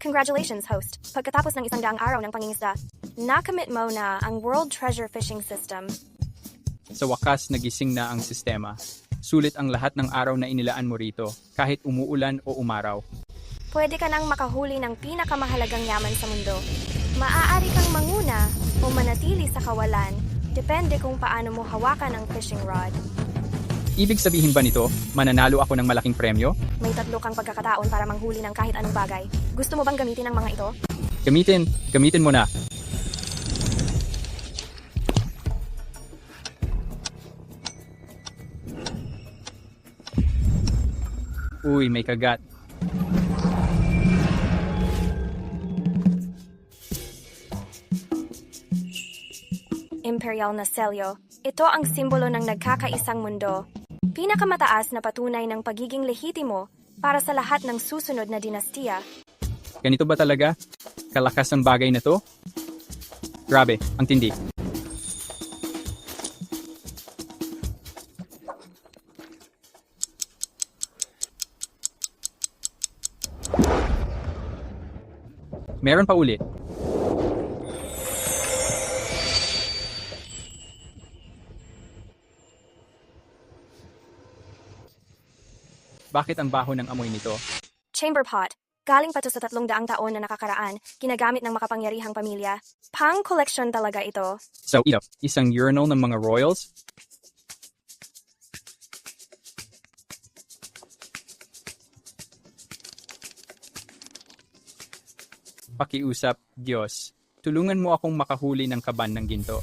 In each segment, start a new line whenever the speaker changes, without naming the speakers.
Congratulations, host. Pagkatapos ng 100 araw ng pangingisda, nakamit mo na ang World Treasure Fishing System.
Sa wakas, nagising na ang sistema. Sulit ang lahat ng araw na inilaan mo rito, kahit umuulan o umaraw.
Pwede ka nang makahuli ng pinakamahalagang yaman sa mundo. Maaari kang manguna o manatili sa kawalan, depende kung paano mo hawakan ang fishing rod.
Ibig sabihin ba nito, mananalo ako ng malaking premyo?
May 3 kang pagkakataon para manghuli ng kahit anong bagay. Gusto mo bang gamitin ang mga ito?
Gamitin mo na. Uy, may kagat.
Imperial na selyo. Ito ang simbolo ng nagkakaisang mundo. Pinakamataas na patunay ng pagiging lehitimo para sa lahat ng susunod na dinastiya.
Ganito ba talaga? Kalakas ang bagay na to? Grabe, ang tindi. Meron pa ulit. Bakit ang baho ng amoy nito?
Chamber pot. Galing pa to sa 300 taon na nakakaraan, ginagamit ng makapangyarihang pamilya. Pang-collection talaga ito.
So, ito, isang urinal ng mga royals? Pakiusap, Diyos. Tulungan mo akong makahuli ng kaban ng ginto.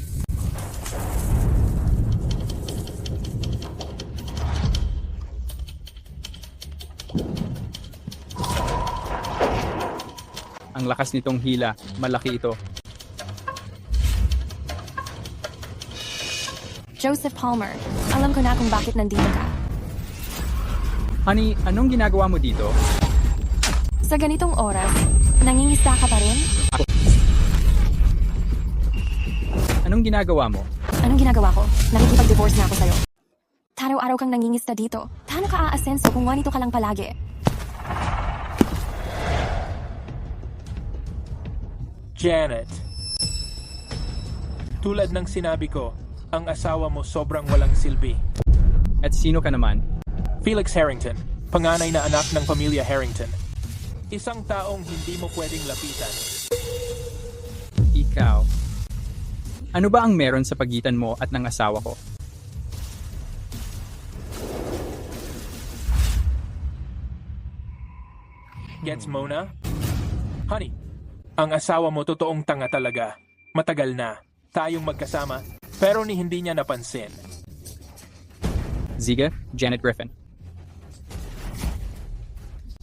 Ang lakas nitong hila, malaki ito.
Joseph Palmer, alam ko na kung bakit nandito ka.
Honey, anong ginagawa mo dito?
Sa ganitong oras, nangingisda ka pa rin?
Anong ginagawa mo?
Anong ginagawa ko? Nakikipag-divorce na ako sa'yo. Araw-araw kang nangingisda dito. Paano ka aasenso kung wanito ka lang palagi?
Janet. Tulad ng sinabi ko, ang asawa mo sobrang walang silbi.
At sino ka naman?
Felix Harrington, panganay na anak ng pamilya Harrington. Isang taong hindi mo pwedeng lapitan.
Ikaw. Ano ba ang meron sa pagitan mo at ng asawa ko?
Gets mo na? Honey, ang asawa mo totoong tanga talaga. Matagal na. Tayong magkasama, pero hindi niya napansin.
Ziga, Janet Griffin.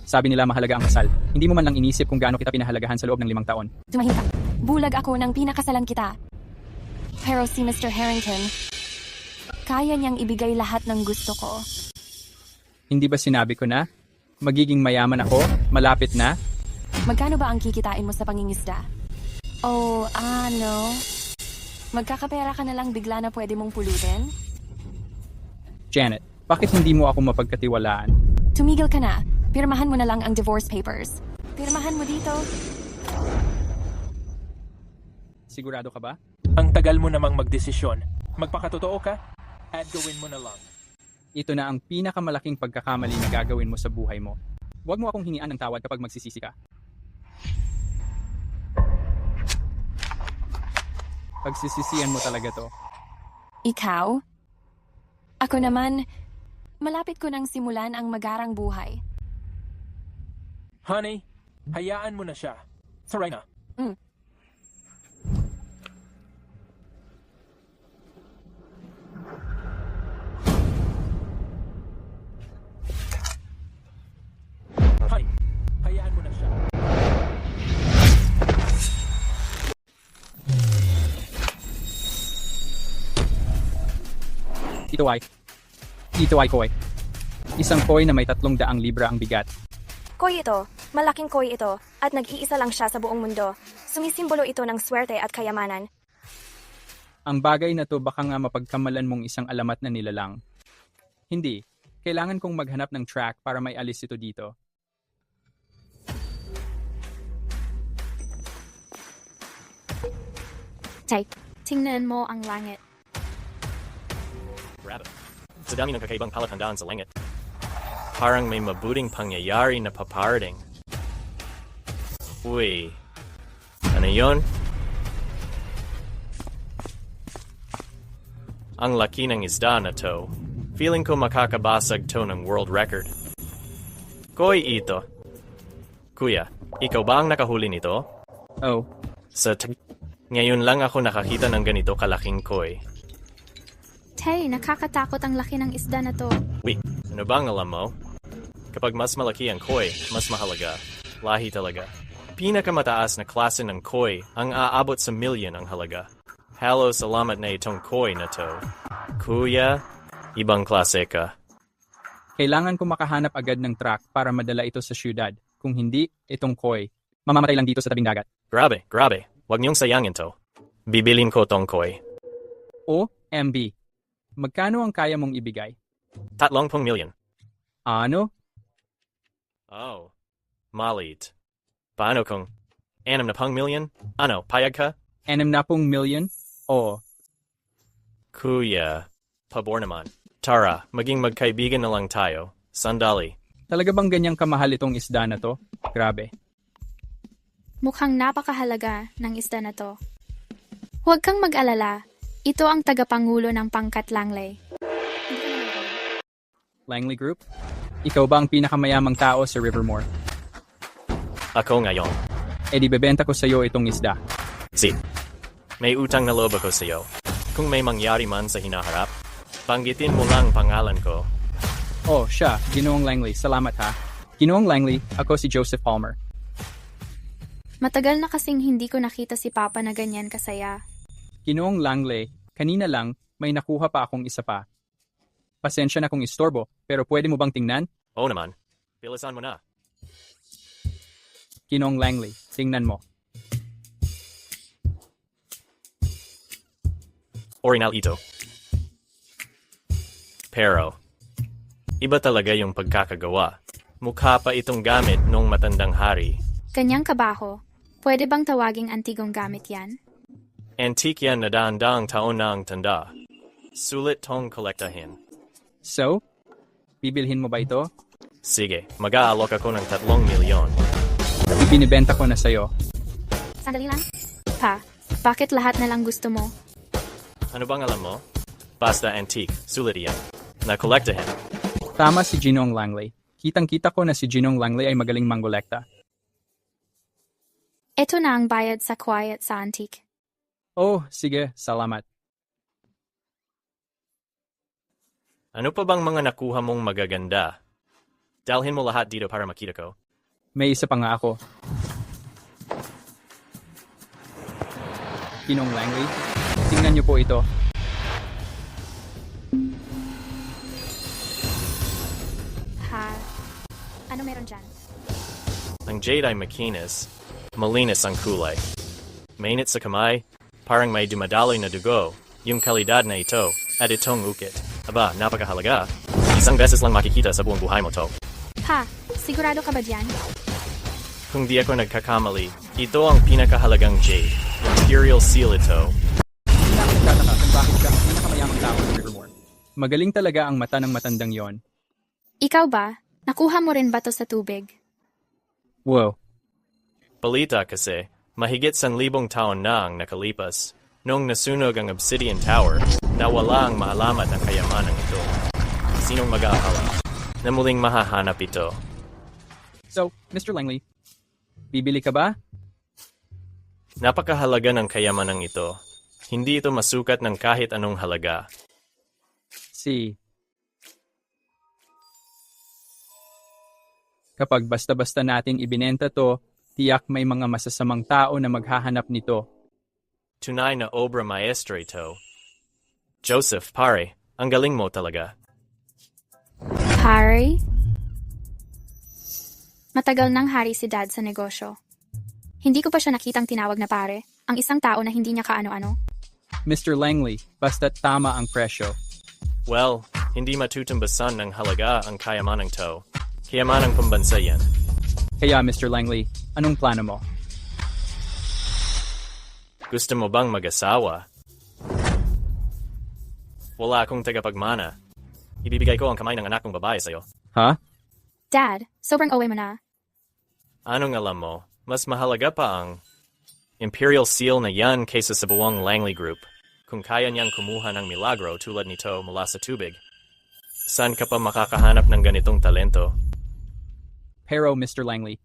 Sabi nila mahalaga ang kasal. Hindi mo man lang inisip kung gaano kita pinahalagahan sa loob ng 5 taon.
Tumahimik ka. Bulag ako nang pinakasalan kita. Pero si Mr. Harrington, kaya niyang ibigay lahat ng gusto ko.
Hindi ba sinabi ko na? Magiging mayaman ako? Malapit na?
Magkano ba ang kikitain mo sa pangingisda? Oh, ano? Magkakapera ka na lang bigla na pwede mong pulutin?
Janet, bakit hindi mo ako mapagkatiwalaan?
Tumigil ka na. Pirmahan mo na lang ang divorce papers. Pirmahan mo dito.
Sigurado ka ba?
Ang tagal mo namang magdesisyon. Magpakatotoo ka at gawin mo na lang.
Ito na ang pinakamalaking pagkakamali na gagawin mo sa buhay mo. Huwag mo akong hingian ng tawad kapag magsisisi ka. Pagsisisihan mo talaga to.
Ikaw? Ako naman, malapit ko nang simulan ang magarang buhay.
Honey, hayaan mo na siya. Saray na. Honey, hayaan mo na siya.
Ito ay koi. Isang koi na may 300 libra ang bigat.
Koi ito. Malaking koi ito. At nag-iisa lang siya sa buong mundo. Sumisimbolo ito ng swerte at kayamanan.
Ang bagay na to baka nga mapagkamalan mong isang alamat na nilalang. Hindi. Kailangan kong maghanap ng track para may alis ito dito.
Tay, tingnan mo ang langit.
Rabbit. Sa dami ng kakaibang palatandaan sa langit. Parang may mabuting pangyayari na paparating. Uy. Ano yon? Ang laki ng isda na to. Feeling ko makakabasag to ng world record. Koi ito. Kuya, ikaw ba ang nakahuli nito?
Oh,
Ngayon lang ako nakakita ng ganito kalaking koi.
Tay, nakakatakot ang laki ng isda na to.
Wait, ano bang alam mo? Kapag mas malaki ang koi, mas mahalaga. Lahi talaga. Pinakamataas na klase ng koi ang aabot sa milyon ang halaga. Halos salamat na itong koi na to. Kuya, ibang klase ka.
kailangan ko makahanap agad ng truck para madala ito sa syudad. Kung hindi, itong koi, mamamatay lang dito sa tabing dagat.
Grabe, grabe. Huwag niyong sayangin to. Bibilin ko tong koi.
O, MB, magkano ang kaya mong ibigay?
30 milyon.
Ano?
Oh, malit. Paano kung 60 milyon? Ano, payag ka?
60 million? Oo.
Kuya, pabor naman. Tara, maging magkaibigan na lang tayo. Sandali.
Talaga bang ganyang kamahal itong isda na to? Grabe.
Mukhang napakahalaga ng isda na to. Huwag kang mag-alala. Ito ang tagapangulo ng pangkat Langley.
Langley Group? Ikaw ba ang pinakamayamang tao sa Rivermore?
Ako ngayon.
E di bebenta ko sa iyo itong isda.
Si, may utang na loob ako sa iyo. Kung may mangyari man sa hinaharap, banggitin mo lang pangalan ko.
Oh, siya, Ginoong Langley. Salamat ha. Ginoong Langley, ako si Joseph Palmer.
Matagal na kasing hindi ko nakita si Papa na ganyan kasaya.
Ginoong Langley, kanina lang, may nakuha pa akong isa pa. Pasensya na kung istorbo, pero pwede mo bang tingnan?
Oo naman. Bilisan mo na.
Ginoong Langley, tingnan mo.
Orinal ito. Pero, iba talaga yung pagkakagawa. Mukha pa itong gamit nung matandang hari.
Ganyang kabaho. Pwede bang tawaging antigong gamit yan?
Antique yan na daang taon na ang tanda. Sulit tong kolektahin.
So, bibilhin mo ba ito?
Sige, mag-aalok ako ng 3 milyon.
Ibinibenta ko na sa'yo.
Sandali lang. Pa, bakit lahat na lang gusto mo?
Ano bang alam mo? Basta antique, sulit yan. Na-kolektahin.
Tama si Ginoong Langley. Kitang-kita ko na si Ginoong Langley ay magaling manggolekta.
Ito na ang bayad sa quiet sa antique.
Oh, sige, salamat.
Ano pa bang mga nakuha mong magaganda? Dalhin mo lahat dito para makita ko.
May isa pa nga ako. Ginoong Langley, tingnan niyo po ito.
Ha? Ano meron dyan?
Ang jade ay makinis. Malinis ang kulay. Mainit sa kamay. Parang may dumadaloy na dugo. Yung kalidad na ito. At itong ukit. Aba, napakahalaga. Isang beses lang makikita sa buong buhay mo to.
Pa, sigurado ka ba dyan?
Kung di ako nagkakamali, ito ang pinakahalagang jade. Imperial seal ito.
Hindi na ako nagtataka kung bakit siya ang pinakamayamang tao sa Rivermore. Magaling talaga ang mata ng matandang yon.
Ikaw ba? Nakuha mo rin ba to sa tubig?
Wow.
Balita kasi, mahigit 1,000 taon na ang nakalipas. Nung nasunog ang Obsidian Tower, nawala ang maalamat na kayamanan ito. Sinong mag-aakala na muling mahahanap ito?
So, Mr. Langley, bibili ka ba?
Napakahalaga ng kayamanan ito. Hindi ito masukat ng kahit anong halaga.
Kapag basta-basta nating ibinenta to, tiyak may mga masasamang tao na maghahanap nito.
Tunay na obra maestra ito. Joseph, pare, ang galing mo talaga.
Harry? Matagal nang hari si Dad sa negosyo. Hindi ko pa siya nakitang tinawag na pare, ang isang tao na hindi niya kaano-ano.
Mr. Langley, basta't tama ang presyo.
Well, hindi matutumbasan ng halaga ang kayamanang to. Kayamanang pambansa yan.
Kaya Mr. Langley, anong plano mo?
Gusto mo bang mag-asawa? Wala akong tagapagmana. Ibibigay ko ang kamay ng anak kong babae sa'yo.
Ha?
Dad, sobrang owe mo na.
Anong alam mo? Mas mahalaga pa ang Imperial Seal na yan kaysa sa buwang Langley Group. Kung kaya niyang kumuha ng milagro tulad nito mula sa tubig. Saan ka pa makakahanap ng ganitong talento?
Pero Mr. Langley,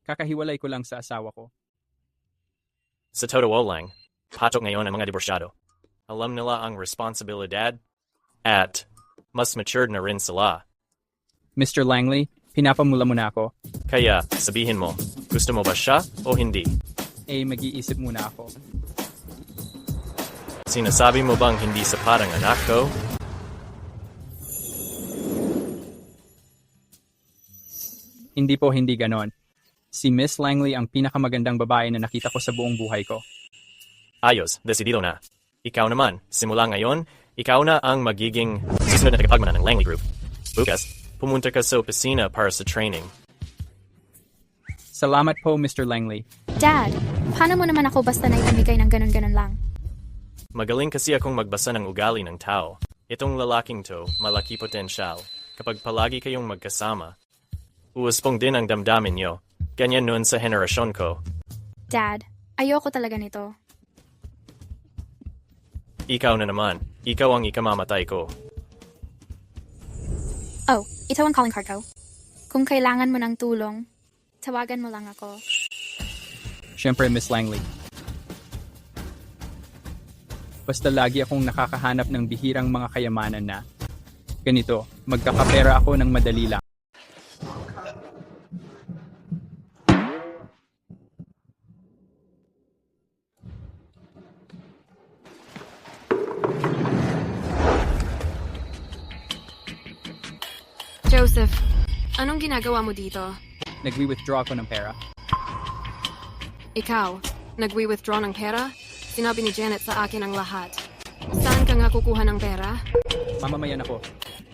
kakahiwalay ko lang sa asawa ko.
Sa totoo lang, patok ngayon ang mga diborsyado. Alam nila ang responsibilidad at mas matured na rin sila.
Mr. Langley, pinapamula mo na ako.
Kaya, sabihin mo, gusto mo ba siya o hindi?
Mag-iisip muna ako.
Sinasabi mo bang hindi sapat ang anak ko?
Hindi ganon. Si Miss Langley ang pinakamagandang babae na nakita ko sa buong buhay ko.
Ayos, desidido na. Ikaw naman, simula ngayon, ikaw na ang magiging susunod na tagapagmana ng Langley Group. Bukas, pumunta ka sa opisina para sa training.
Salamat po, Mr. Langley.
Dad, paano mo naman ako basta naipamigay ng ganun-ganun lang?
Magaling kasi akong magbasa ng ugali ng tao. Itong lalaking to, malaki potensyal. Kapag palagi kayong magkasama, uuspong din ang damdamin nyo. Ganyan nun sa henerasyon ko.
Dad, ayoko talaga nito.
Ikaw na naman. Ikaw ang ikamamatay ko.
Oh, ito ang calling card ko. Kung kailangan mo ng tulong, tawagan mo lang ako.
Siyempre, Miss Langley. Basta lagi akong nakakahanap ng bihirang mga kayamanan na ganito, magkakapera ako ng madali lang.
Joseph, anong ginagawa mo dito?
Nagwi-withdraw ako ng pera.
Ikaw, nagwi-withdraw ng pera? Sinabi ni Janet sa akin ang lahat. Saan ka nga kukuha ng pera?
Mamamayan ako.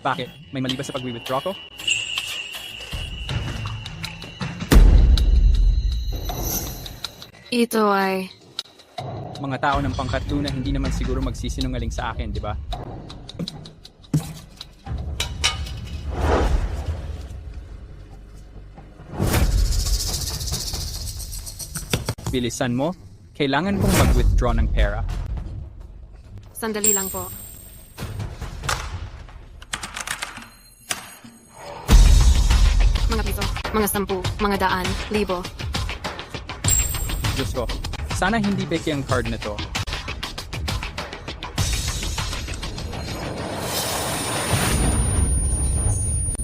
Bakit? May mali ba sa pagwi-withdraw ko?
Ito ay...
Mga tao ng pangkatlo na hindi naman siguro magsisinungaling sa akin, di ba? Bilisan mo. Kailangan kong mag-withdraw ng pera.
Sandali lang po. Mga piso, mga 10, mga daan, libo.
Diyos ko, sana hindi peke ang card na to.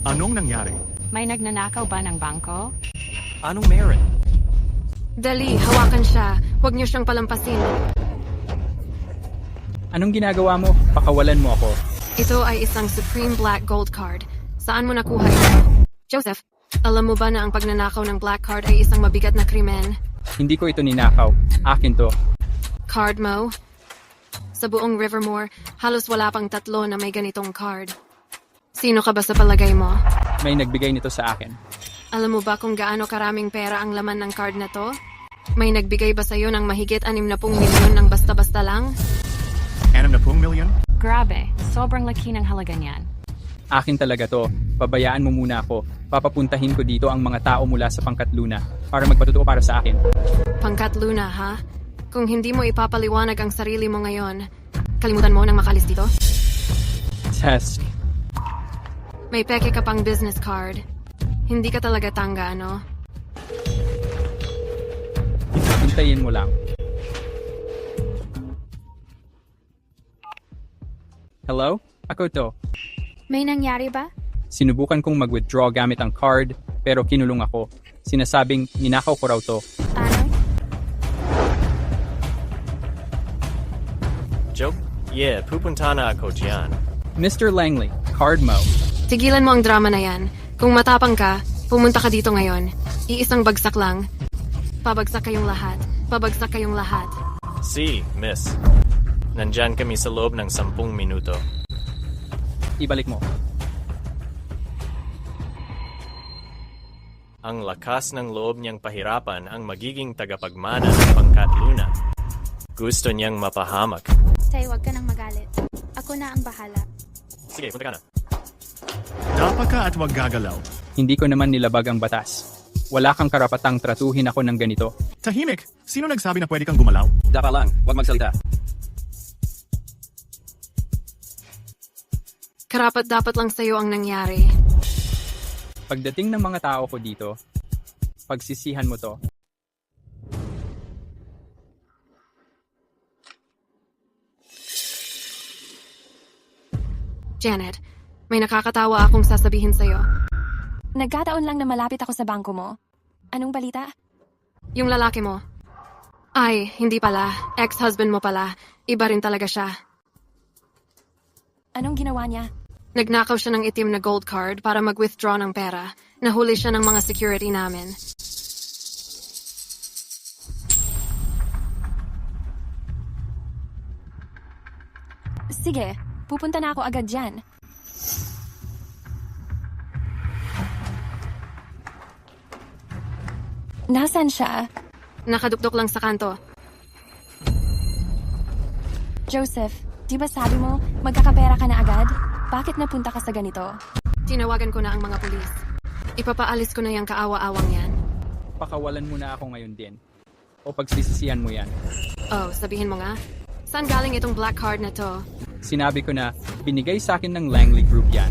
Anong nangyari?
May nagnanakaw ba ng bangko?
Anong meron?
Dali, hawakan siya. Huwag niyo siyang palampasin.
Anong ginagawa mo? Pakawalan mo ako.
Ito ay isang Supreme Black Gold Card. Saan mo nakuha ito? Joseph, alam mo ba na ang pagnanakaw ng Black Card ay isang mabigat na krimen?
Hindi ko ito ninakaw. Akin to.
Card mo? Sa buong Rivermore, halos wala pang 3 na may ganitong card. Sino ka ba sa palagay mo?
May nagbigay nito sa akin.
Alam mo ba kung gaano karaming pera ang laman ng card na to? May nagbigay ba sa'yo ng mahigit 60 milyon ng basta-basta lang?
60 million?
Grabe, sobrang laki ng halaga niyan.
Akin talaga to. Pabayaan mo muna ako. Papapuntahin ko dito ang mga tao mula sa Pangkat Luna para magpatutuo para sa akin.
Pangkat Luna, ha? Kung hindi mo ipapaliwanag ang sarili mo ngayon, kalimutan mo nang makalis dito?
Test.
May peke ka pang business card. Hindi ka talaga tangga, ano?
Hintayin mo lang. Hello? Ako to.
May nangyari ba?
Sinubukan kong mag-withdraw gamit ang card, pero kinulong ako. Sinasabing ninakaw ko raw to.
Ano?
Joke? Yeah, pupunta na ako dyan.
Mr. Langley, card mo.
Tigilan mo ang drama na yan. Kung matapang ka, pumunta ka dito ngayon. Iisang bagsak lang. Pabagsak kayong lahat. Pabagsak kayong lahat.
Si, miss. Nandyan kami sa loob ng 10 minuto.
Ibalik mo.
Ang lakas ng loob niyang pahirapan ang magiging tagapagmana ng Pangkat Luna. Gusto niyang mapahamak.
Tay, huwag ka nang magalit. Ako na ang bahala.
Sige, punta ka na.
Dapa ka at wag gagalaw.
Hindi ko naman nilabag ang batas. Wala kang karapatang tratuhin ako ng ganito.
Tahimik. Sino nagsabi na pwede kang gumalaw?
Dapa lang, huwag magsalita.
Karapat-dapat lang sa'yo ang nangyari.
Pagdating ng mga tao ko dito, pagsisihan mo to.
Janet, may nakakatawa akong sasabihin sa'yo.
Nagkataon lang na malapit ako sa bangko mo. Anong balita?
Yung lalaki mo. Ay, hindi pala. Ex-husband mo pala. Iba rin talaga siya.
Anong ginawa niya?
Nagnakaw siya ng itim na gold card para mag-withdraw ng pera. Nahuli siya ng mga security namin.
Sige, pupunta na ako agad dyan. Nasaan siya?
Nakadukdok lang sa kanto.
Joseph, di ba sabi mo magkakapera ka na agad? Bakit napunta ka sa ganito?
Tinawagan ko na ang mga pulis. Ipapaalis ko na yung kaawa-awang yan.
Pakawalan mo na ako ngayon din. O pagsisisihan mo yan.
Oh, sabihin mo nga. Saan galing itong black card na to?
Sinabi ko na binigay sa akin ng Langley Group yan.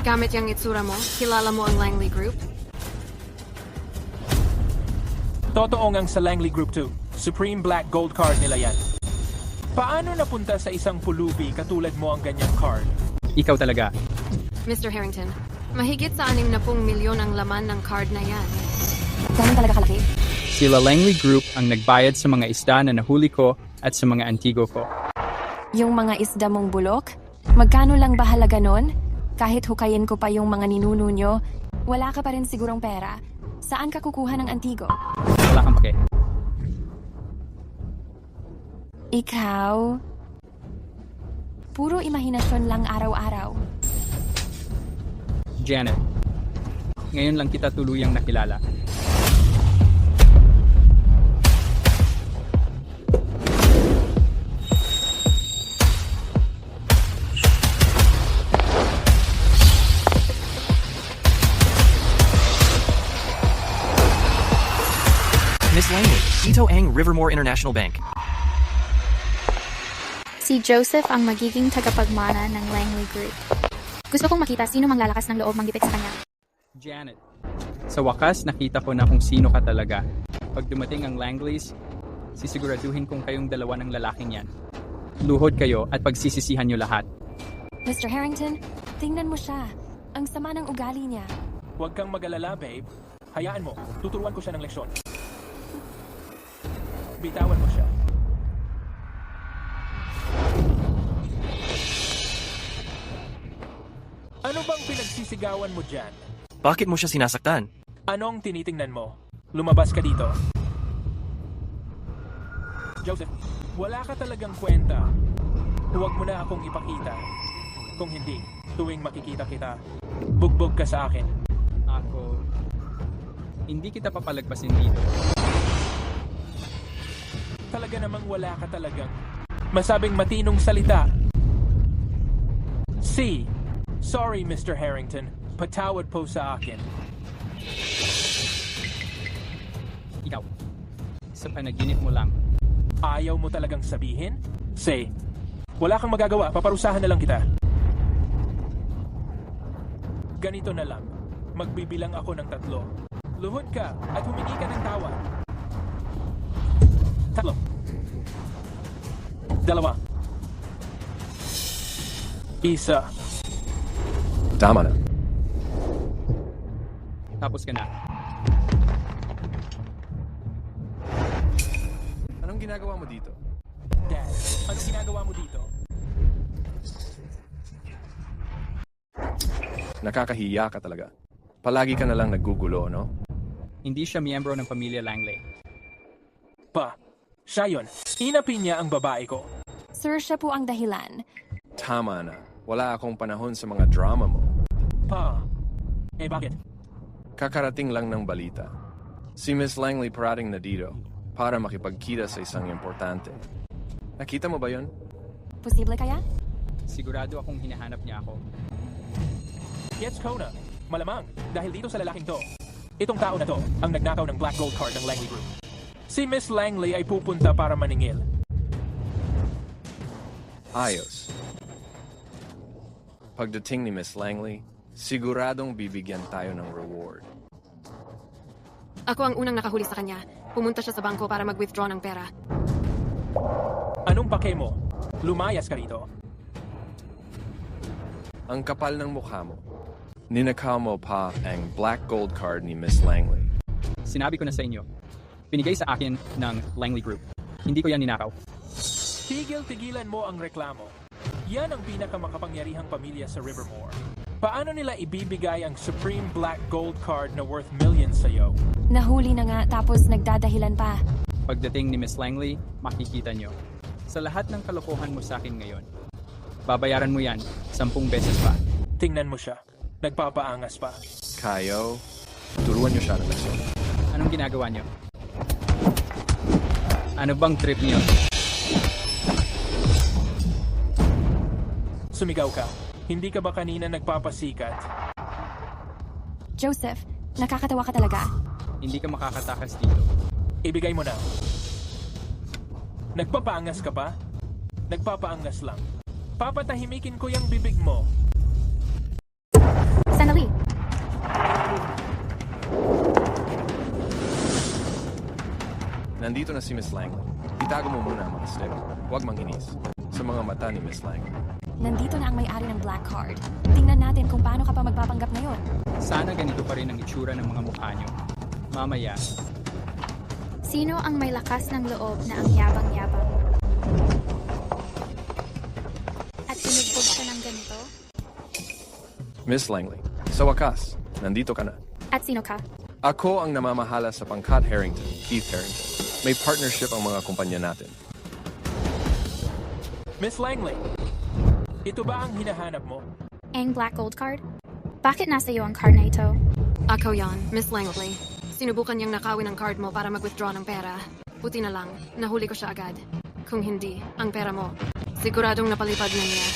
Gamit yung itsura mo, kilala mo ang Langley Group?
Totoo ngang sa Langley Group 2. Supreme Black Gold Card nila yan. Paano napunta sa isang pulubi katulad mo ang ganyang card?
Ikaw talaga.
Mr. Harrington, mahigit sa 60 milyon ang laman ng card na yan.
Ganun talaga kalaki?
Sila Langley Group ang nagbayad sa mga isda na nahuli ko at sa mga antigo ko.
Yung mga isda mong bulok? Magkano lang ba halaga nun? Kahit hukayin ko pa yung mga ninuno nyo, wala ka pa rin sigurong pera. Saan ka kukuha ng antigo?
Wala kang pake.
Ikaw? Puro imahinasyon lang araw-araw.
Janet, ngayon lang kita tuluyang nakilala.
Miss Langley, Ito Ang Rivermore International Bank.
Si Joseph ang magiging tagapagmana ng Langley Group. Gusto kong makita sino mang lalakas ng loob manggipit sa kanya.
Janet, sa wakas nakita ko na kung sino ka talaga. Pag dumating ang Langleys, sisiguraduhin kong kayong dalawa ng lalaking yan. Luhod kayo at pagsisisihan nyo lahat.
Mr. Harrington, tingnan mo siya. Ang sama ng ugali niya.
Huwag kang mag-alala, babe. Hayaan mo, tuturuan ko siya ng leksyon. Bitawan mo siya. Ano bang pinagsisigawan mo dyan?
Bakit mo siya sinasaktan?
Anong tinitingnan mo? Lumabas ka dito. Joseph, wala ka talagang kwenta. Huwag mo na akong ipakita. Kung hindi, tuwing makikita kita, bugbog ka sa akin.
Ako, hindi kita papalagpasin dito.
Talaga namang wala ka talagang masabing matinong salita. C. Sorry, Mr. Harrington. Patawad po sa akin.
Ikaw, sa panaginip mo lang.
Ayaw mo talagang sabihin? Say, wala kang magagawa. Paparusahan na lang kita. Ganito na lang. Magbibilang ako ng 3. Luhod ka at humingi ka ng tawad. 3. 2. 1.
Tama na.
Tapos ka na.
Anong ginagawa mo dito?
Dad, anong ginagawa mo dito?
Nakakahiya ka talaga. Palagi ka na lang naggugulo, no?
Hindi siya miyembro ng pamilya Langley.
Pa, siya yun. Inapin niya ang babae ko.
Sir, siya po ang dahilan.
Tama na. Wala akong panahon sa mga drama mo.
Pa, bakit?
Kakarating lang ng balita. Si Miss Langley parating na dito. para makipagkita sa isang importante. Nakita mo ba yon?
Posible kaya?
Sigurado akong hinahanap niya ako.
Gets Kona. Malamang, dahil dito sa lalaking to. Itong tao na to, ang nagnakaw ng Black Gold Card ng Langley Group. Si Miss Langley ay pupunta para maningil.
Ayos. Pagdating ni Miss Langley, siguradong bibigyan tayo ng reward.
Ako ang unang nakahuli sa kanya. Pumunta siya sa bangko para mag-withdraw ng pera.
Anong pake mo? Lumayas ka rito.
Ang kapal ng mukha mo. Ninakaw mo pa ang Black Gold Card ni Miss Langley.
Sinabi ko na sa inyo, binigay sa akin ng Langley Group. Hindi ko yan ninakaw.
Tigil-tigilan mo ang reklamo. Yan ang pinakamakapangyarihang pamilya sa Rivermore. Paano nila ibibigay ang Supreme Black Gold Card na worth millions sa'yo?
Nahuli na nga tapos nagdadahilan pa.
Pagdating ni Miss Langley, makikita nyo. Sa lahat ng kalokohan mo sa akin ngayon, babayaran mo yan 10 beses pa.
Tingnan mo siya. Nagpapaangas pa.
Kayo, turuan niyo siya ng leksyon.
Anong ginagawa nyo? Ano bang trip niyo?
Sumigaw ka. Hindi ka ba kanina nagpapasikat?
Joseph, nakakatawa ka talaga.
Hindi ka makakatakas dito.
Ibigay mo na. Nagpapaangas ka pa? Nagpapaangas lang. Papatahimikin ko yung bibig mo.
Sandali.
Nandito na si Miss Langley. Itago mo muna ang mga stick. Huwag manginis. Sa mga mata ni Miss Langley.
Nandito na ang may-ari ng Black Card. Tingnan natin kung paano ka pa magpapanggap ngayon.
Sana ganito pa rin ang itsura ng mga mukha nyo. Mamaya,
Sino ang may lakas ng loob na ang yabang-yabang? At sinugbog ka ng ganito?
Miss Langley, sa wakas, nandito ka na.
At sino ka?
Ako ang namamahala sa pangkat Harrington, Keith Harrington. May partnership ang mga kumpanya natin.
Miss Langley, ito ba ang hinahanap mo?
Ang Black Gold Card? Bakit nasa iyo ang card na ito?
Ako yan, Miss Langley. Sinubukan niyang nakawin ang card mo para mag-withdraw ng pera. Buti na lang, nahuli ko siya agad. Kung hindi, ang pera mo, siguradong napalipad na niya.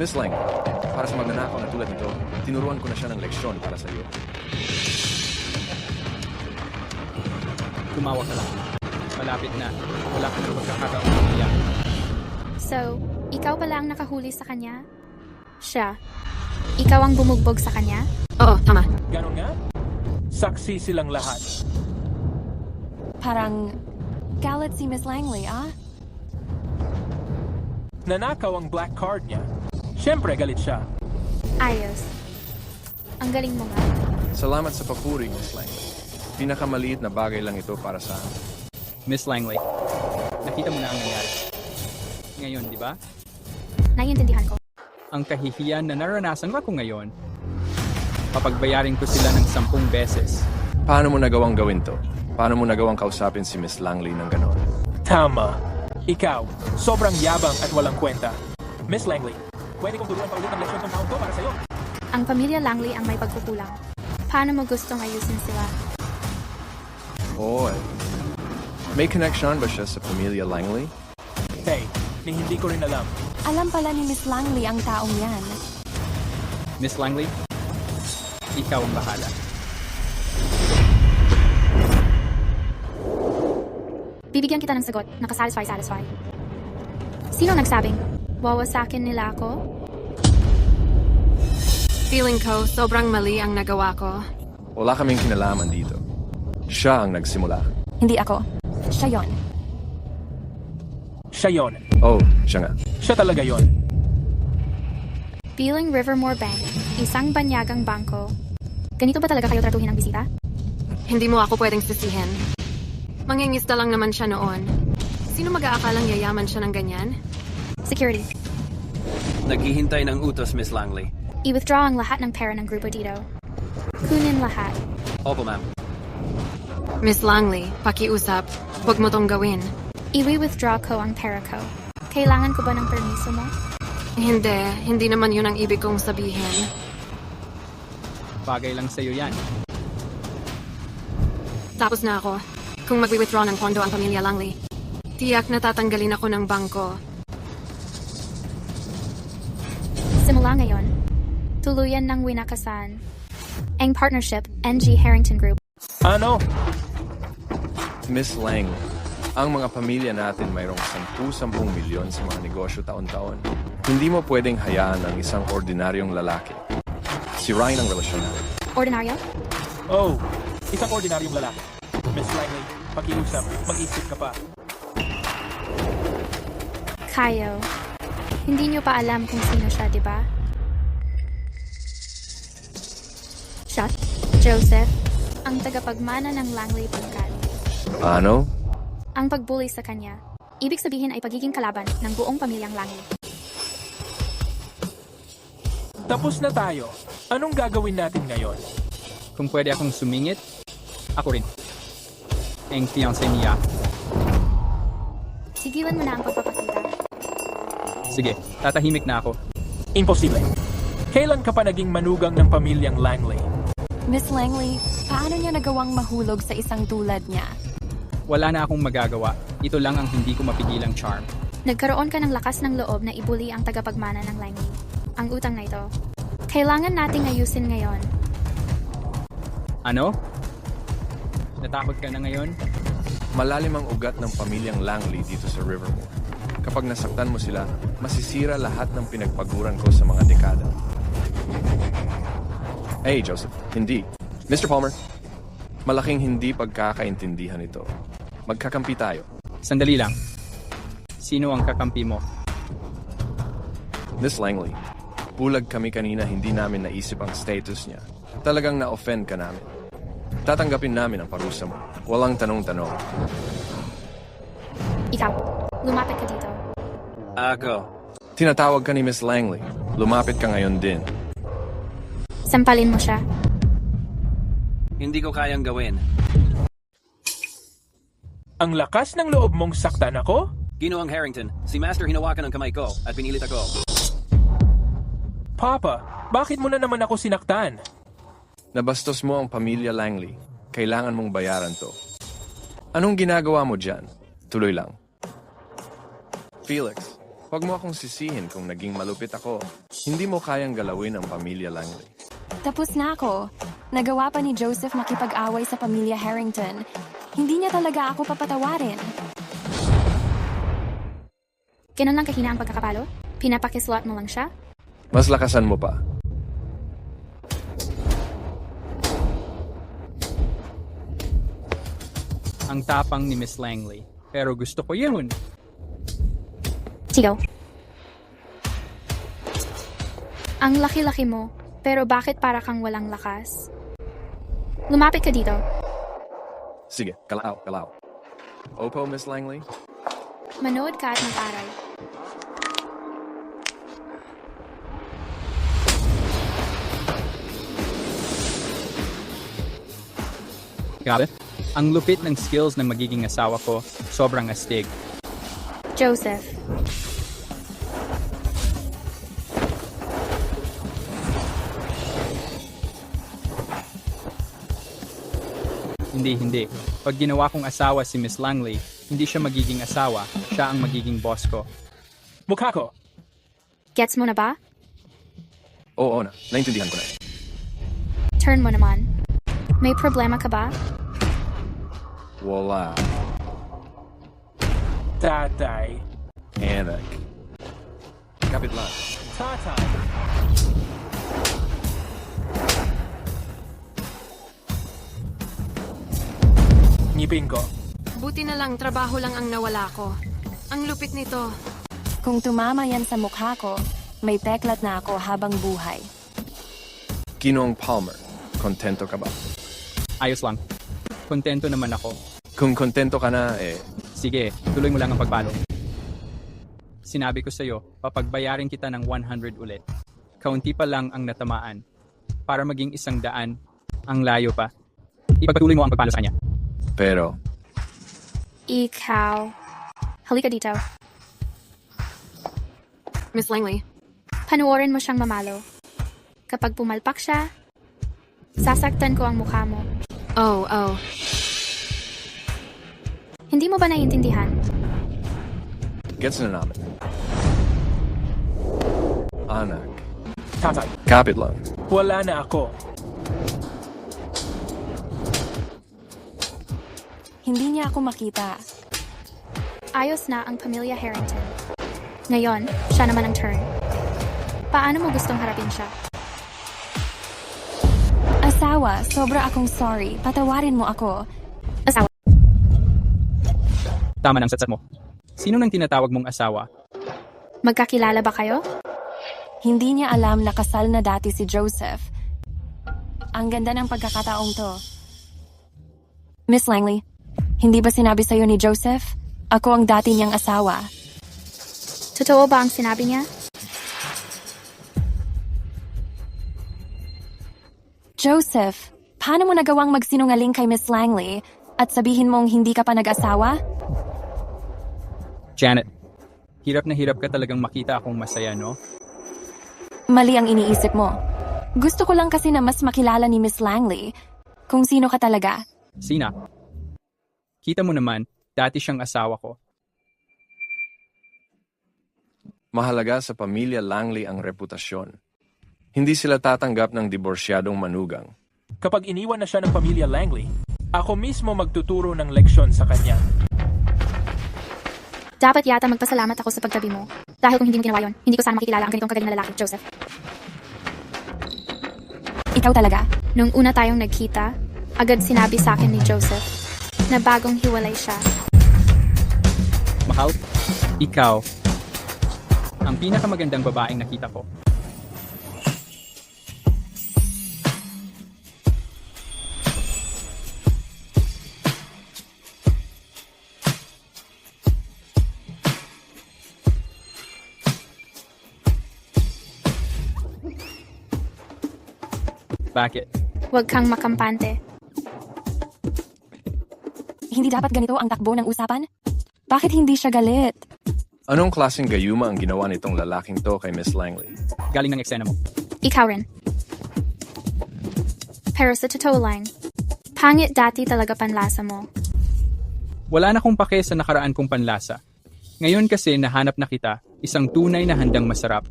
Miss Langley, para sa magnanakaw na tulad nito, tinuruan ko na siya ng leksyon para sa iyo.
tumawa ka lang. Malapit na. Wala kang magkakataon ng iyan.
So, ikaw pala ang nakahuli sa kanya? Siya. Ikaw ang bumugbog sa kanya?
Oo, tama.
Ganon nga? Saksi silang lahat.
Parang galit si Miss Langley, ah?
Nanakaw ang black card niya. Siyempre galit siya.
Ayos. Ang galing mo nga.
Salamat sa papuri, Miss Langley. Pinakamaliit na bagay lang ito para sa amin.
Miss Langley, nakita mo na ang nangyari. Ngayon, di ba?
Naiintindihan ko.
Ang kahihiyan na naranasan ko ngayon, papagbayarin ko sila ng 10 beses.
Paano mo nagawang gawin to? Paano mo nagawang kausapin si Miss Langley ng ganon?
Tama. Ikaw, sobrang yabang at walang kwenta. Miss Langley, pwede kong turuan pa ulit ang leksyon ng taon ko para sa'yo.
Ang pamilya Langley ang may pagkukulang. Paano mo gustong ayusin sila?
Oy. May connection ba siya sa pamilya Langley?
Hey, ni hindi ko rin alam.
Alam pala ni Miss Langley ang taong yan.
Miss Langley, ikaw ang bahala.
Bibigyan kita ng sagot. Nakasatisfy. Sino nagsabing, wawasakin nila ako?
Feeling ko, sobrang mali ang nagawa ko.
Wala kaming kinalaman dito. Siya ang nagsimula.
Hindi ako. Siya yon.
Siya yon.
Oh, siya nga.
Siya talaga yon.
Feeling Rivermore Bank, isang banyagang bangko. Ganito ba talaga kayo tratuhin ang bisita?
Hindi mo ako pwedeng sisihin. Mangingisda lang naman siya noon. Sino mag-aakalang yayaman siya ng ganyan?
Security.
Naghihintay ng utos, Miss Langley.
I-withdraw ang lahat ng pera ng grupo dito. Kunin lahat.
Opo, ma'am.
Miss Langley, pakiusap. Huwag mo tong gawin.
I-withdraw ko ang pera ko. Kailangan ko ba ng permiso mo?
Hindi naman yun ang ibig kong sabihin.
Bagay lang sa'yo yan.
Tapos na ako. Kung magwi-withdraw ng pondo ang pamilya Langley, tiyak na tatanggalin ako ng bangko.
Simula ngayon, tuluyan ng winakasan ang partnership NG Harrington Group.
Ano?
Miss Langley, ang mga pamilya natin mayroong 10 milyon sa mga negosyo taon-taon. Hindi mo pwedeng hayaan ang isang ordinaryong lalaki. Sirain ang relasyon natin.
Ordinaryo?
Oh, isang ordinaryong lalaki. Miss Langley, pakiusap, mag-isip ka pa.
Kayo. Hindi niyo pa alam kung sino siya, di ba? Siya, Joseph, ang tagapagmana ng Langley pangkat.
Ano?
Ang pagbully sa kanya, ibig sabihin ay pagiging kalaban ng buong pamilyang Langley.
Tapos na tayo. Anong gagawin natin ngayon?
Kung pwede akong sumingit, ako rin. Ang fiancé niya.
Sigilan mo na ang pagpapakita.
Sige, tatahimik na ako.
Imposible. Kailan ka pa naging manugang ng pamilyang Langley?
Miss Langley, paano niya nagawang mahulog sa isang tulad niya?
Wala na akong magagawa. Ito lang ang hindi ko mapigilang charm.
Nagkaroon ka ng lakas ng loob na ibuli ang tagapagmana ng Langley. Ang utang na ito, kailangan nating ayusin ngayon.
Ano? Natakot ka na ngayon?
Malalim ang ugat ng pamilyang Langley dito sa Rivermore. Kapag nasaktan mo sila, masisira lahat ng pinagpaguran ko sa mga dekada. Hey, Joseph. Hindi. Mr. Palmer, malaking hindi pagkakaintindihan ito. Magkakampi tayo.
Sandali lang. Sino ang kakampi mo?
Miss Langley, bulag kami kanina, hindi namin naisip ang status niya. Talagang na-offend ka namin. Tatanggapin namin ang parusa mo. Walang tanong-tanong.
Ikaw, lumapit ka dito.
Ako.
Tinatawag ka ni Miss Langley. Lumapit ka ngayon din.
Sampalin mo siya.
Hindi ko kayang gawin.
Ang lakas ng loob mong saktan ako?
Ginoong Harrington, si Master hinawakan ang kamay ko at pinilit ako.
Papa, bakit mo na naman ako sinaktan?
Nabastos mo ang pamilya Langley. Kailangan mong bayaran to. Anong ginagawa mo dyan? Tuloy lang. Felix, huwag mo akong sisihin kung naging malupit ako. Hindi mo kayang galawin ang pamilya Langley.
Tapos na ako. Nagawa pa ni Joseph makipag-away sa pamilya Harrington. Hindi niya talaga ako papatawarin.
Ganun lang kahina ang pagkakapalo? Pinapakislot mo lang siya?
Mas lakasan mo pa.
Ang tapang ni Miss Langley. Pero gusto ko yun.
Sigaw. Ang laki-laki mo, pero bakit para kang walang lakas? Lumapit ka dito.
Sige, kalaaw, kalaaw. Opo, Miss Langley?
Manood ka at mag-aral.
Grabe. Ang lupit ng skills ng magiging asawa ko, sobrang astig.
Joseph.
Hindi. Pag ginawa kong asawa si Miss Langley, hindi siya magiging asawa, siya ang magiging boss ko.
Mukha ko.
Gets mo na ba?
Oo na, naintindihan ko na.
Turn mo naman. May problema ka ba?
Wala.
Tatay.
Anak. Kapit lang.
Tatay. Ngipin ko.
Buti na lang, trabaho lang ang nawala ko. Ang lupit nito.
Kung tumama yan sa mukha ko, may teklat na ako habang buhay.
Ginoong Palmer, kontento ka ba?
Ayos lang. Kontento naman ako.
Kung kontento ka na,
Sige, tuloy mo lang ang pagbalo. Sinabi ko sa'yo, papagbayarin kita ng 100 ulit. Kaunti pa lang ang natamaan. Para maging 100, ang layo pa. Ipagpatuloy mo ang pagpalo sa kanya.
pero
Ikaw. Halika dito.
Miss Langley,
Panuorin mo siyang mamalo. Kapag pumalpak siya, sasaktan ko ang mukha mo.
oh.
Hindi mo ba naiintindihan?
Gets na namin. Anak,
Tatay,
kapit lang.
wala na ako.
Hindi niya ako makita.
Ayos na ang pamilya Harrington. Ngayon, siya naman ang turn. Paano mo gustong harapin siya?
Asawa, sobra akong sorry. Patawarin mo ako.
Asawa.
Tama ng satsat mo. Sino nang tinatawag mong asawa?
Magkakilala ba kayo?
Hindi niya alam na kasal na dati si Joseph. Ang ganda ng pagkakataong to. Miss Langley, hindi ba sinabi sa'yo ni Joseph? Ako ang dati niyang asawa.
Totoo ba ang sinabi niya?
Joseph, paano mo nagawang magsinungaling kay Miss Langley at sabihin mong hindi ka pa nag-asawa?
Janet, hirap na hirap ka talagang makita akong masaya, no?
Mali ang iniisip mo. Gusto ko lang kasi na mas makilala ni Miss Langley kung sino ka talaga.
Sina? Kita mo naman, dati siyang asawa ko.
Mahalaga sa pamilya Langley ang reputasyon. Hindi sila tatanggap ng diborsyadong manugang.
Kapag iniwan na siya ng pamilya Langley, ako mismo magtuturo ng leksyon sa kanya.
Dapat yata magpasalamat ako sa pagtabi mo. Dahil kung hindi mo ginawa yun, hindi ko sana makikilala ang ganitong kagaling na lalaki, Joseph.
Ikaw talaga?
Nung una tayong nagkita, agad sinabi sa akin ni Joseph na bagong hiwalay siya.
Mahal, ikaw, ang pinakamagandang babaeng nakita ko. Bakit?
Huwag kang makampante.
Hindi dapat ganito ang takbo ng usapan? Bakit hindi siya galit?
Anong klaseng gayuma ang ginawa nitong lalaking to kay Miss Langley?
Galing ng eksena mo.
Ikaw rin. Pero sa totoo lang, pangit dati talaga panlasa mo.
Wala na kong pake sa nakaraan kong panlasa. Ngayon kasi nahanap na kita, isang tunay na handang masarap.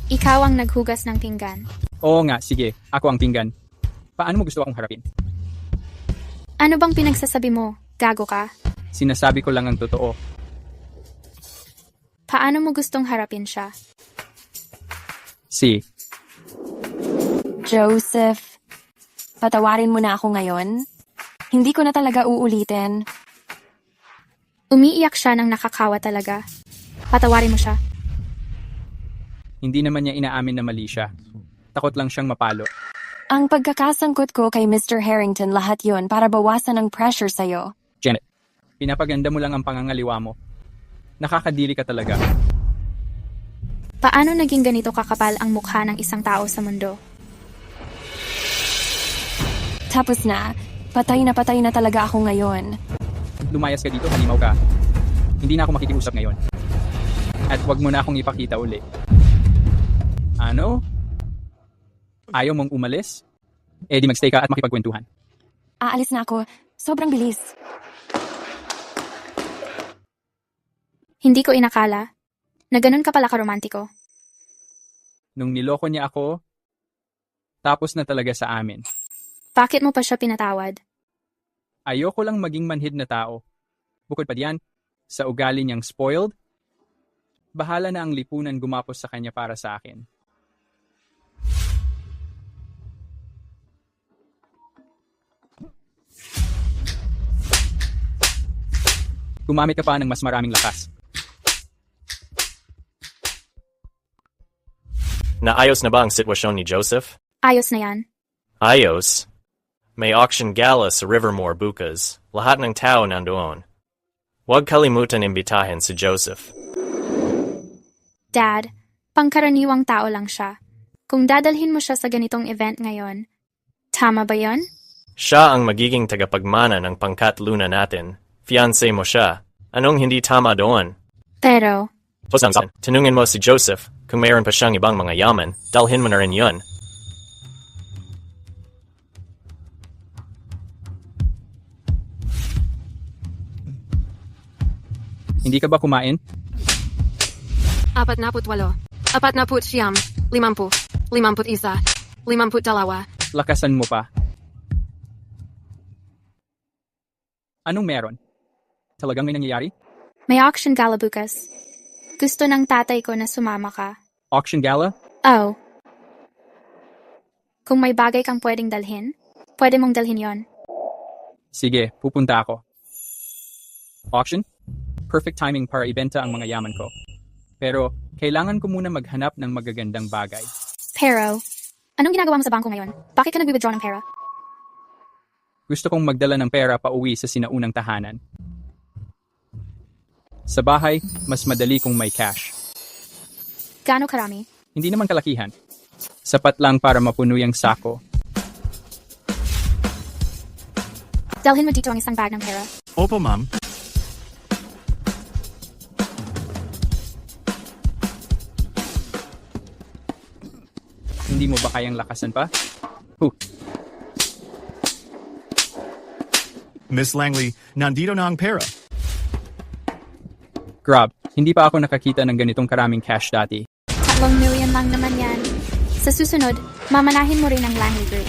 Ikaw ang naghugas ng pinggan.
Oo nga, sige, ako ang pinggan. Paano mo gusto akong harapin?
Ano bang pinagsasabi mo? Gago ka?
Sinasabi ko lang ang totoo.
Paano mo gustong harapin siya?
Si,
Joseph, patawarin mo na ako ngayon. Hindi ko na talaga uulitin.
Umiiyak siya ng nakakawa talaga. Patawarin mo siya.
hindi naman niya inaamin na mali siya. Takot lang siyang mapalo.
Ang pagkakasangkot ko kay Mr. Harrington lahat yon para bawasan ang pressure sa'yo.
Janet, pinapaganda mo lang ang pangangaliwa mo. Nakakadiri ka talaga.
Paano naging ganito kakapal ang mukha ng isang tao sa mundo?
Tapos na, patay na talaga ako ngayon.
Lumayas ka dito, halimaw ka. Hindi na ako makikiusap ngayon. At wag mo na akong ipakita uli. Ano? Ayaw mong umalis? Eh di magstay ka at makipagkwentuhan.
Aalis na ako. Sobrang bilis.
Hindi ko inakala na ganun ka pala karomantiko.
Nung niloko niya ako, tapos na talaga sa amin.
Bakit mo pa siya pinatawad?
Ayoko lang maging manhid na tao. Bukod pa diyan, sa ugali niyang spoiled, bahala na ang lipunan gumapos sa kanya para sa akin. Gumamit ka pa ng mas maraming lakas.
Naayos na ba ang sitwasyon ni Joseph?
Ayos na yan.
Ayos. May auction gala sa Rivermore bukas. Lahat ng tao nandoon. Huwag kalimutan imbitahin si Joseph.
Dad, pangkaraniwang tao lang siya. Kung dadalhin mo siya sa ganitong event ngayon, tama ba yon?
Siya ang magiging tagapagmana ng pangkat luna natin. Fiancé mo siya. Anong hindi tama doon?
Pero,
Tanungin mo si Joseph kung mayroon pa siyang ibang mga yaman, dalhin mo na rin yun.
Hindi ka ba kumain?
48, 49, 50, 51, 52.
Lakasan mo pa. Anong meron? Talagang may nangyayari?
May auction gala bukas. Gusto ng tatay ko na sumama ka.
Auction gala?
Oh. Kung may bagay kang pwedeng dalhin, pwede mong dalhin yon.
Sige, pupunta ako. Auction? Perfect timing para ibenta ang mga yaman ko. Pero, kailangan ko muna maghanap ng magagandang bagay.
Pero, anong ginagawa mo sa bangko ngayon? Bakit ka nag-withdraw ng pera?
Gusto kong magdala ng pera pa uwi sa sinaunang tahanan. Sa bahay, mas madali kung may cash.
Gaano karami?
Hindi naman kalakihan. Sapat lang para mapuno yung sako.
Dalhin mo dito ang isang bag ng pera.
Opo, ma'am.
Hindi mo ba kayang lakasan pa?
Miss Langley, nandito na ang pera.
Grab, hindi pa ako nakakita ng ganitong karaming cash dati.
3 million lang naman yan. Sa susunod, mamanahin mo rin ang Langley Group.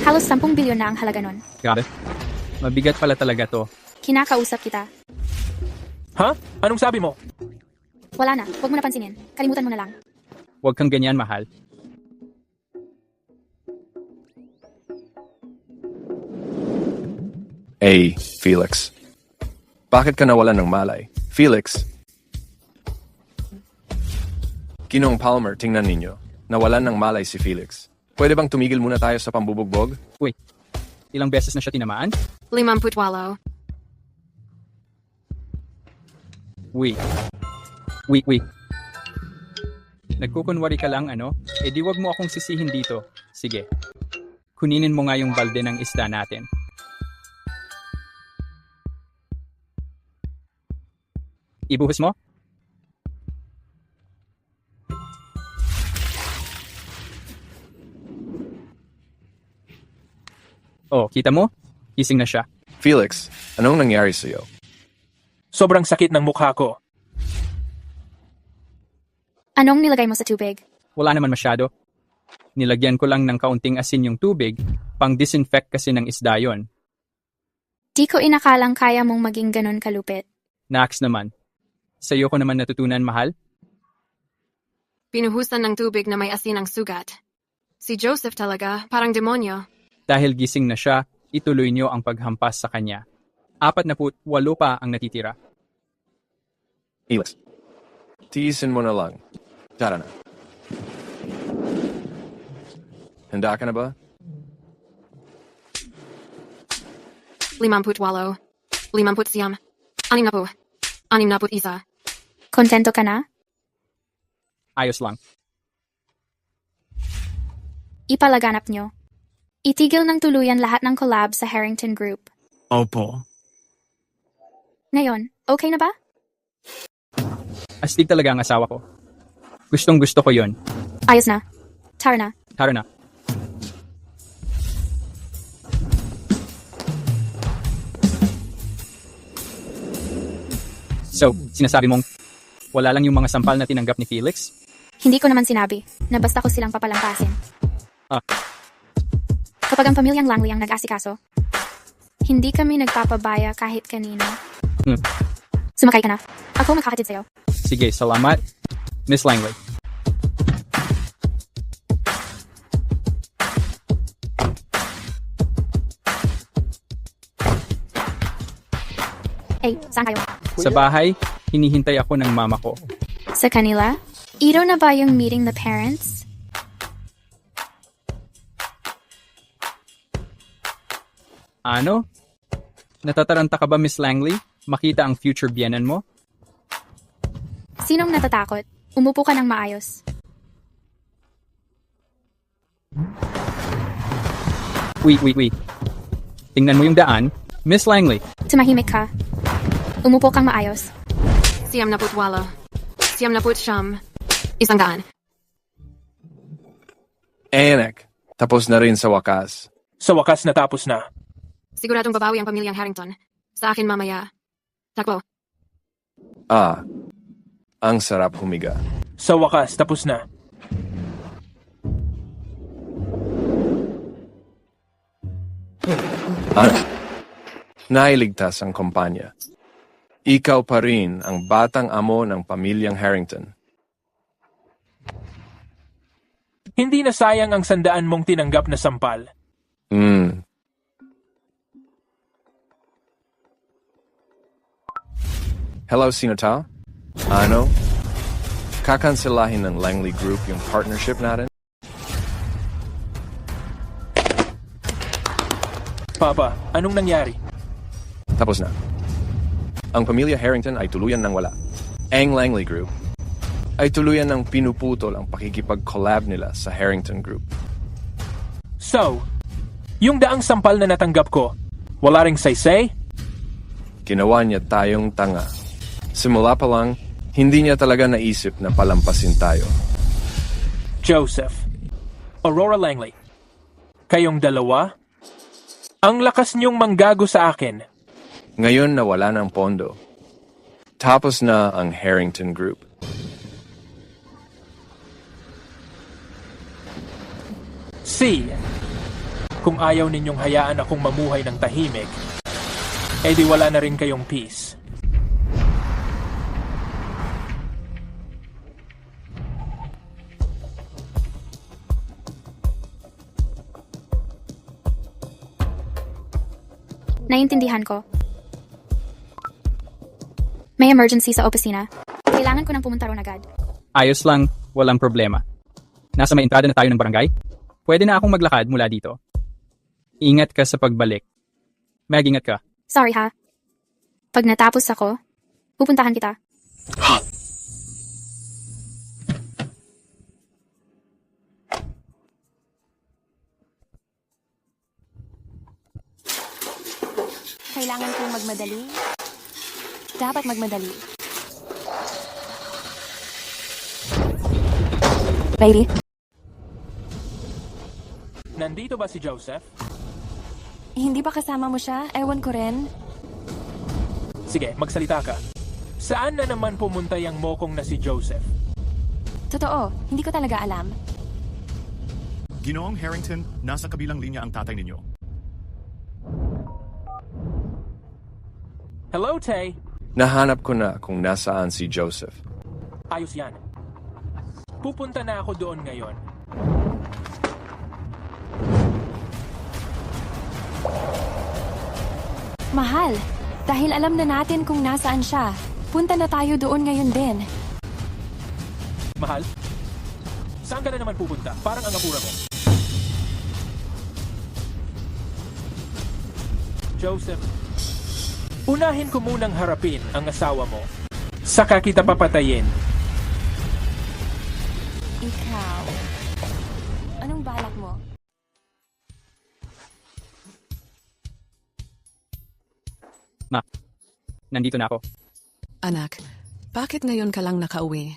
Halos 10 bilyon na ang halaga nun.
Grabe. Mabigat pala talaga to.
Kinakausap kita.
Ha? Anong sabi mo?
Wala na, huwag mo na pansinin. Kalimutan mo na lang.
Huwag kang ganyan, mahal.
Felix. Bakit ka nawalan ng malay? Felix. Ginoong Palmer, tingnan ninyo. Nawalan ng malay si Felix. Pwede bang tumigil muna tayo sa pambubugbog?
Uy, ilang beses na siya tinamaan?
58.
Uy. Nagkukunwari ka lang, ano? Eh di wag mo akong sisihin dito. Sige. Kuninin mo nga yung balde ng isda natin. Ibuhos mo? Oh, kita mo? Gising na siya.
Felix, anong nangyari sa'yo?
Sobrang sakit ng mukha ko.
Anong nilagay mo sa tubig?
Wala naman masyado. Nilagyan ko lang ng kaunting asin yung tubig, pang-disinfect kasi ng isda yon.
Di ko inakalang kaya mong maging ganon kalupit.
Naks naman. Sa'yo ko naman natutunan, mahal.
Pinuhusan ng tubig na may asin ang sugat. Si Joseph talaga, parang demonyo.
Dahil gising na siya, ituloy niyo ang paghampas sa kanya. 48 pa ang natitira.
Felix, tiisin mo na lang. Tara na. Handa ka na ba?
58. 59. 60. 61.
Kontento ka na?
Ayos lang.
Ipalaganap nyo. Itigil ng tuluyan lahat ng collab sa Harrington Group.
Opo.
Ngayon, okay na ba?
Astig talaga ang asawa ko. Gustong gusto ko yon.
Ayos na. Tara na.
Tara na. So, sinasabi mong wala lang yung mga sampal na tinanggap ni Felix?
Hindi ko naman sinabi na basta ko silang papalampasin. Kapag ang pamilyang Langley ang nag-asikaso, hindi kami nagpapabaya kahit kanino. Sumakay ka na. Ako magkakatid sa'yo.
Sige, salamat. Miss Langley.
Hey, saan kayo?
Sa bahay, hinihintay ako ng mama ko.
Sa kanila? Iro na ba yung meeting the parents?
Ano? Natataranta ka ba, Miss Langley? Makita ang future biyenan mo?
Sinong natatakot? Umupo ka ng maayos.
Wait. Tingnan mo yung daan. Miss Langley.
Tumahimik ka. Umupo kang maayos.
98. 99. 100.
Anak, tapos na rin sa wakas.
Sa wakas natapos na.
Siguradong babawi ang pamilyang Harrington. Sa akin mamaya. Takbo.
Ah, ang sarap humiga.
Sa wakas, tapos na.
Nailigtas ang kumpanya. Ikaw pa rin ang batang amo ng pamilyang Harrington.
Hindi na sayang ang 100 mong tinanggap na sampal.
Hello, Sinota? Ano? Kakanselahin ng Langley Group yung partnership natin?
Papa, anong nangyari?
Tapos na. Ang pamilya Harrington ay tuluyan ng wala. Ang Langley Group ay tuluyan ng pinuputol ang pakikipag-collab nila sa Harrington Group.
So, yung daang sampal na natanggap ko, wala ring saysay?
Ginawa niya tayong tanga. Simula pa lang, hindi niya talaga naisip na palampasin tayo.
Joseph, Aurora Langley, kayong dalawa? Ang lakas niyong manggago sa akin.
Ngayon na wala ng pondo. Tapos na ang Harrington Group.
C. Kung ayaw ninyong hayaan akong mamuhay ng tahimik, edi wala na rin kayong peace.
Naiintindihan ko. May emergency sa opisina. Kailangan ko nang pumunta ron agad.
Ayos lang, walang problema. Nasa may entrada na tayo ng barangay? Pwede na akong maglakad mula dito. Ingat ka sa pagbalik. Mag-ingat ka.
Sorry ha. Pag natapos ako, pupuntahan kita.
Kailangan kong magmadali. Dapat magmadali. Lady?
Nandito ba si Joseph?
Hindi ba kasama mo siya? Ewan ko rin.
Sige, magsalita ka. Saan na naman pumunta yung mokong na si Joseph?
Totoo, hindi ko talaga alam.
Ginoong Harrington, nasa kabilang linya ang tatay ninyo.
Hello, Tay.
Nahanap ko na kung nasaan si Joseph.
Ayos yan. Pupunta na ako doon ngayon.
Mahal, dahil alam na natin kung nasaan siya, punta na tayo doon ngayon din.
Mahal? Saan ka na naman pupunta? Parang ang apura mo. Joseph, unahin ko munang harapin ang asawa mo. Saka kita papatayin.
Ikaw, anong balak mo?
Ma, nandito na ako.
Anak, bakit ngayon ka lang nakauwi?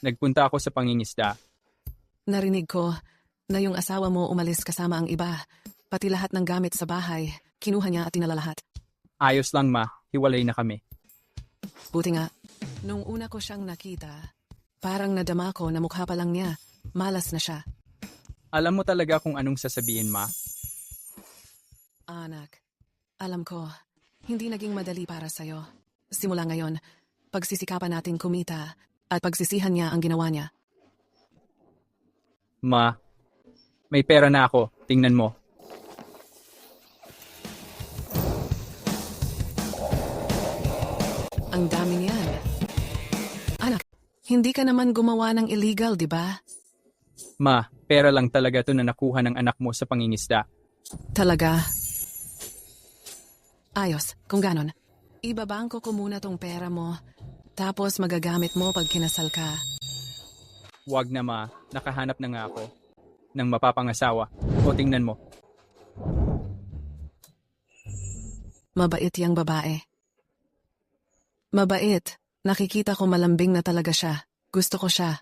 Nagpunta ako sa pangingisda.
Narinig ko na yung asawa mo umalis kasama ang iba. Pati lahat ng gamit sa bahay, kinuha niya at tinalalahat.
Ayos lang ma, hiwalay na kami.
Buti nga, nung una ko siyang nakita, parang nadama ko na mukha pa lang niya. Malas na siya.
Alam mo talaga kung anong sasabihin ma?
Anak, alam ko, hindi naging madali para sa'yo. Simula ngayon, pagsisikapan natin kumita at pagsisihan niya ang ginawa niya.
Ma, may pera na ako. Tingnan mo.
Ang dami niyan. Anak, hindi ka naman gumawa ng illegal, di ba?
Ma, pera lang talaga to na nakuha ng anak mo sa pangingisda.
Talaga? Ayos, kung ganon. Ibabangko ko muna tong pera mo, tapos magagamit mo pag kinasal ka.
Wag na ma, nakahanap na nga ako ng mapapangasawa. O tingnan mo.
Mabait yang babae. Mabait. Nakikita ko malambing na talaga siya. Gusto ko siya.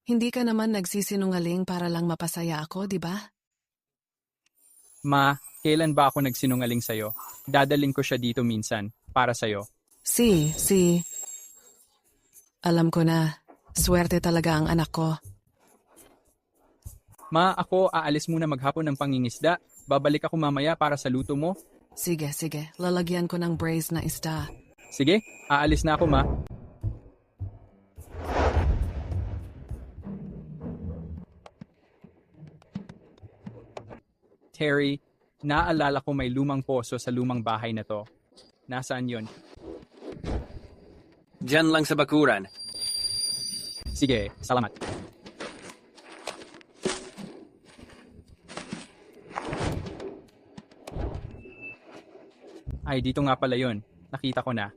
Hindi ka naman nagsisinungaling para lang mapasaya ako, di ba?
Ma, Kailan ba ako nagsinungaling sa'yo? Dadaling ko siya dito minsan, para sa'yo.
Si. Alam ko na. Swerte talaga ang anak ko.
Ma, ako aalis muna maghapon ng pangingisda. Babalik ako mamaya para sa luto mo.
Sige. Lalagyan ko ng braised na isda.
Sige, aalis na ako, ma. Terry, naalala ko may lumang poso sa lumang bahay na to. Nasaan yon?
Diyan lang sa bakuran.
Sige, salamat. Ay, dito nga pala yun. Nakita ko na.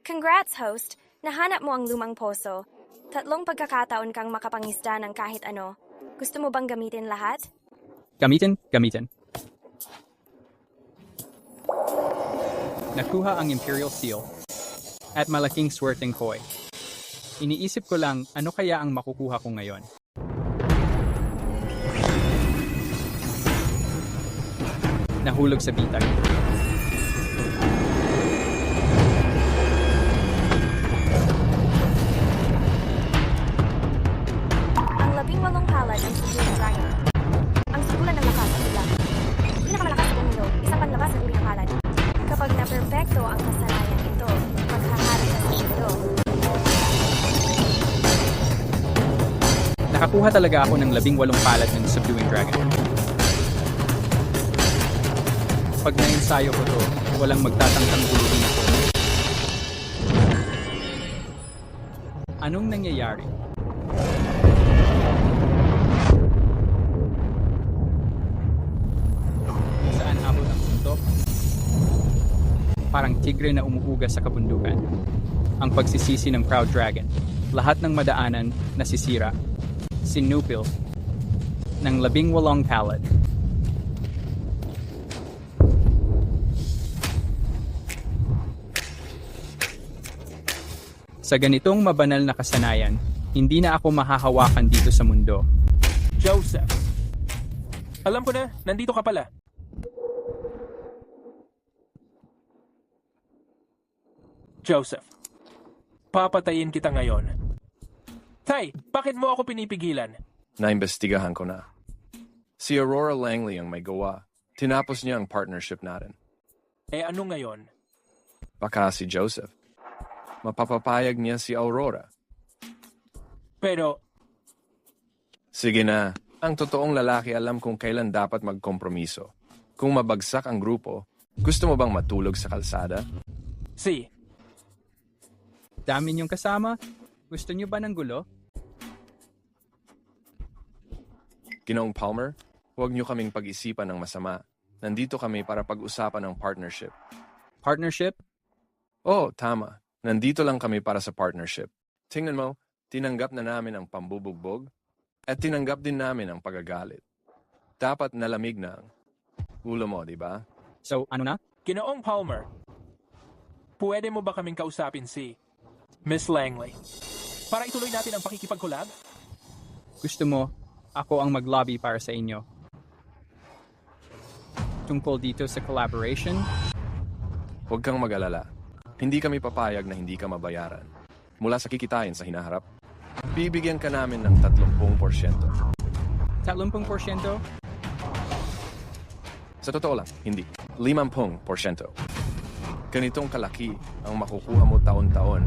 Congrats, host! Nahanap mo ang lumang poso. 3 pagkakataon kang makapangisda ng kahit ano. Gusto mo bang gamitin lahat?
Gamitin. Nakuha ang Imperial Seal at malaking swerteng koi. Iniisip ko lang ano kaya ang makukuha ko ngayon. Nahulog sa bitag.
Ang 18 palad ang Subduing Dragon. Ang sugulan ng lakas at sila. Pinakamalakas sa mundo, isang panlabas na uri ng palad. Kapag na-perfecto ang kasanayan ito, maghahari ka sa mundo.
Nakakuha talaga ako ng 18 palad ng Subduing Dragon. Pag na-ensayo ko to, walang magtatangkang guluhin ako. Anong nangyayari? Saan abot ang suntok? Parang tigre na umuuga sa kabundukan. Ang pagsisisi ng Proud Dragon. Lahat ng madaanan nasisira. Sinupil ng 18 palad. Sa ganitong mabanal na kasanayan, hindi na ako mahahawakan dito sa mundo.
Joseph. Alam ko na, nandito ka pala. Joseph. Papatayin kita ngayon. Tay, bakit mo ako pinipigilan?
Naimbestigahan ko na. Si Aurora Langley ang may gawa. Tinapos niya ang partnership natin.
Eh ano ngayon?
Baka si Joseph. Mapapapayag niya si Aurora.
Pero,
Sige na. Ang totoong lalaki alam kung kailan dapat magkompromiso. Kung mabagsak ang grupo, gusto mo bang matulog sa kalsada?
si.
Dami niyong kasama? Gusto niyo ba ng gulo?
Ginoong Palmer, huwag niyo kaming pag-isipan ng masama. Nandito kami para pag-usapan ng partnership.
Partnership?
Oo, tama. Nandito lang kami para sa partnership. Tingnan mo, tinanggap na namin ang pambubugbog at tinanggap din namin ang pagagalit. Dapat nalamig na ang ulo mo, di ba?
So, ano na?
Ginoong Palmer, pwede mo ba kaming kausapin si Miss Langley? Para ituloy natin ang pakikipag-collab?
Gusto mo, ako ang mag-lobby para sa inyo. Tungkol dito sa collaboration?
Huwag kang mag-alala. Hindi kami papayag na hindi ka mabayaran. Mula sa kikitain sa hinaharap, bibigyan ka namin ng 30%.
30%?
Sa totoo lang, hindi. 50%. Ganitong kalaki ang makukuha mo taon-taon.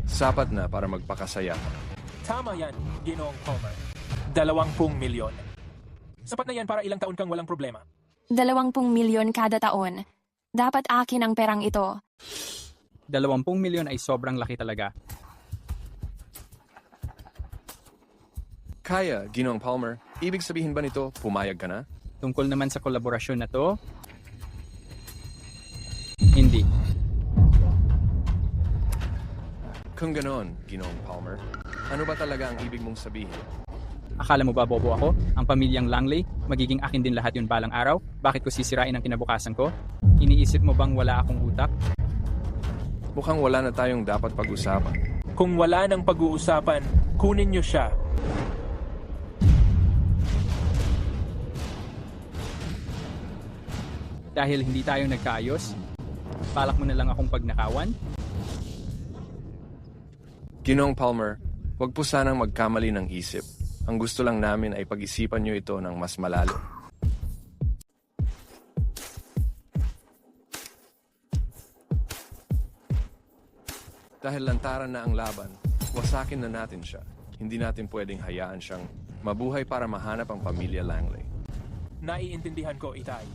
Sapat na para magpakasaya ka.
Tama yan, Ginoong Palmer. 20 milyon. Sapat na yan para ilang taon kang walang problema.
20 milyon kada taon. Dapat akin ang perang ito.
20 milyon ay sobrang laki talaga.
Kaya, Ginoong Palmer, ibig sabihin ba nito, pumayag ka na?
Tungkol naman sa kolaborasyon na to? Hindi.
Kung ganon, Ginoong Palmer, ano ba talaga ang ibig mong sabihin?
Akala mo ba bobo ako? Ang pamilyang Langley? Magiging akin din lahat yun balang araw? Bakit ko sisirain ang kinabukasan ko? Iniisip mo bang wala akong utak?
Mukhang wala na tayong dapat pag-usapan.
Kung wala nang pag-uusapan, kunin niyo siya.
Dahil hindi tayo nagkaayos, balak mo na lang akong pagnakawan?
Ginoong Palmer, huwag po sanang magkamali ng isip. Ang gusto lang namin ay pag-isipan niyo ito ng mas malalim. Dahil lantaran na ang laban, wasakin na natin siya. Hindi natin pwedeng hayaan siyang mabuhay para mahanap ang pamilya Langley.
Naiintindihan ko, Itay.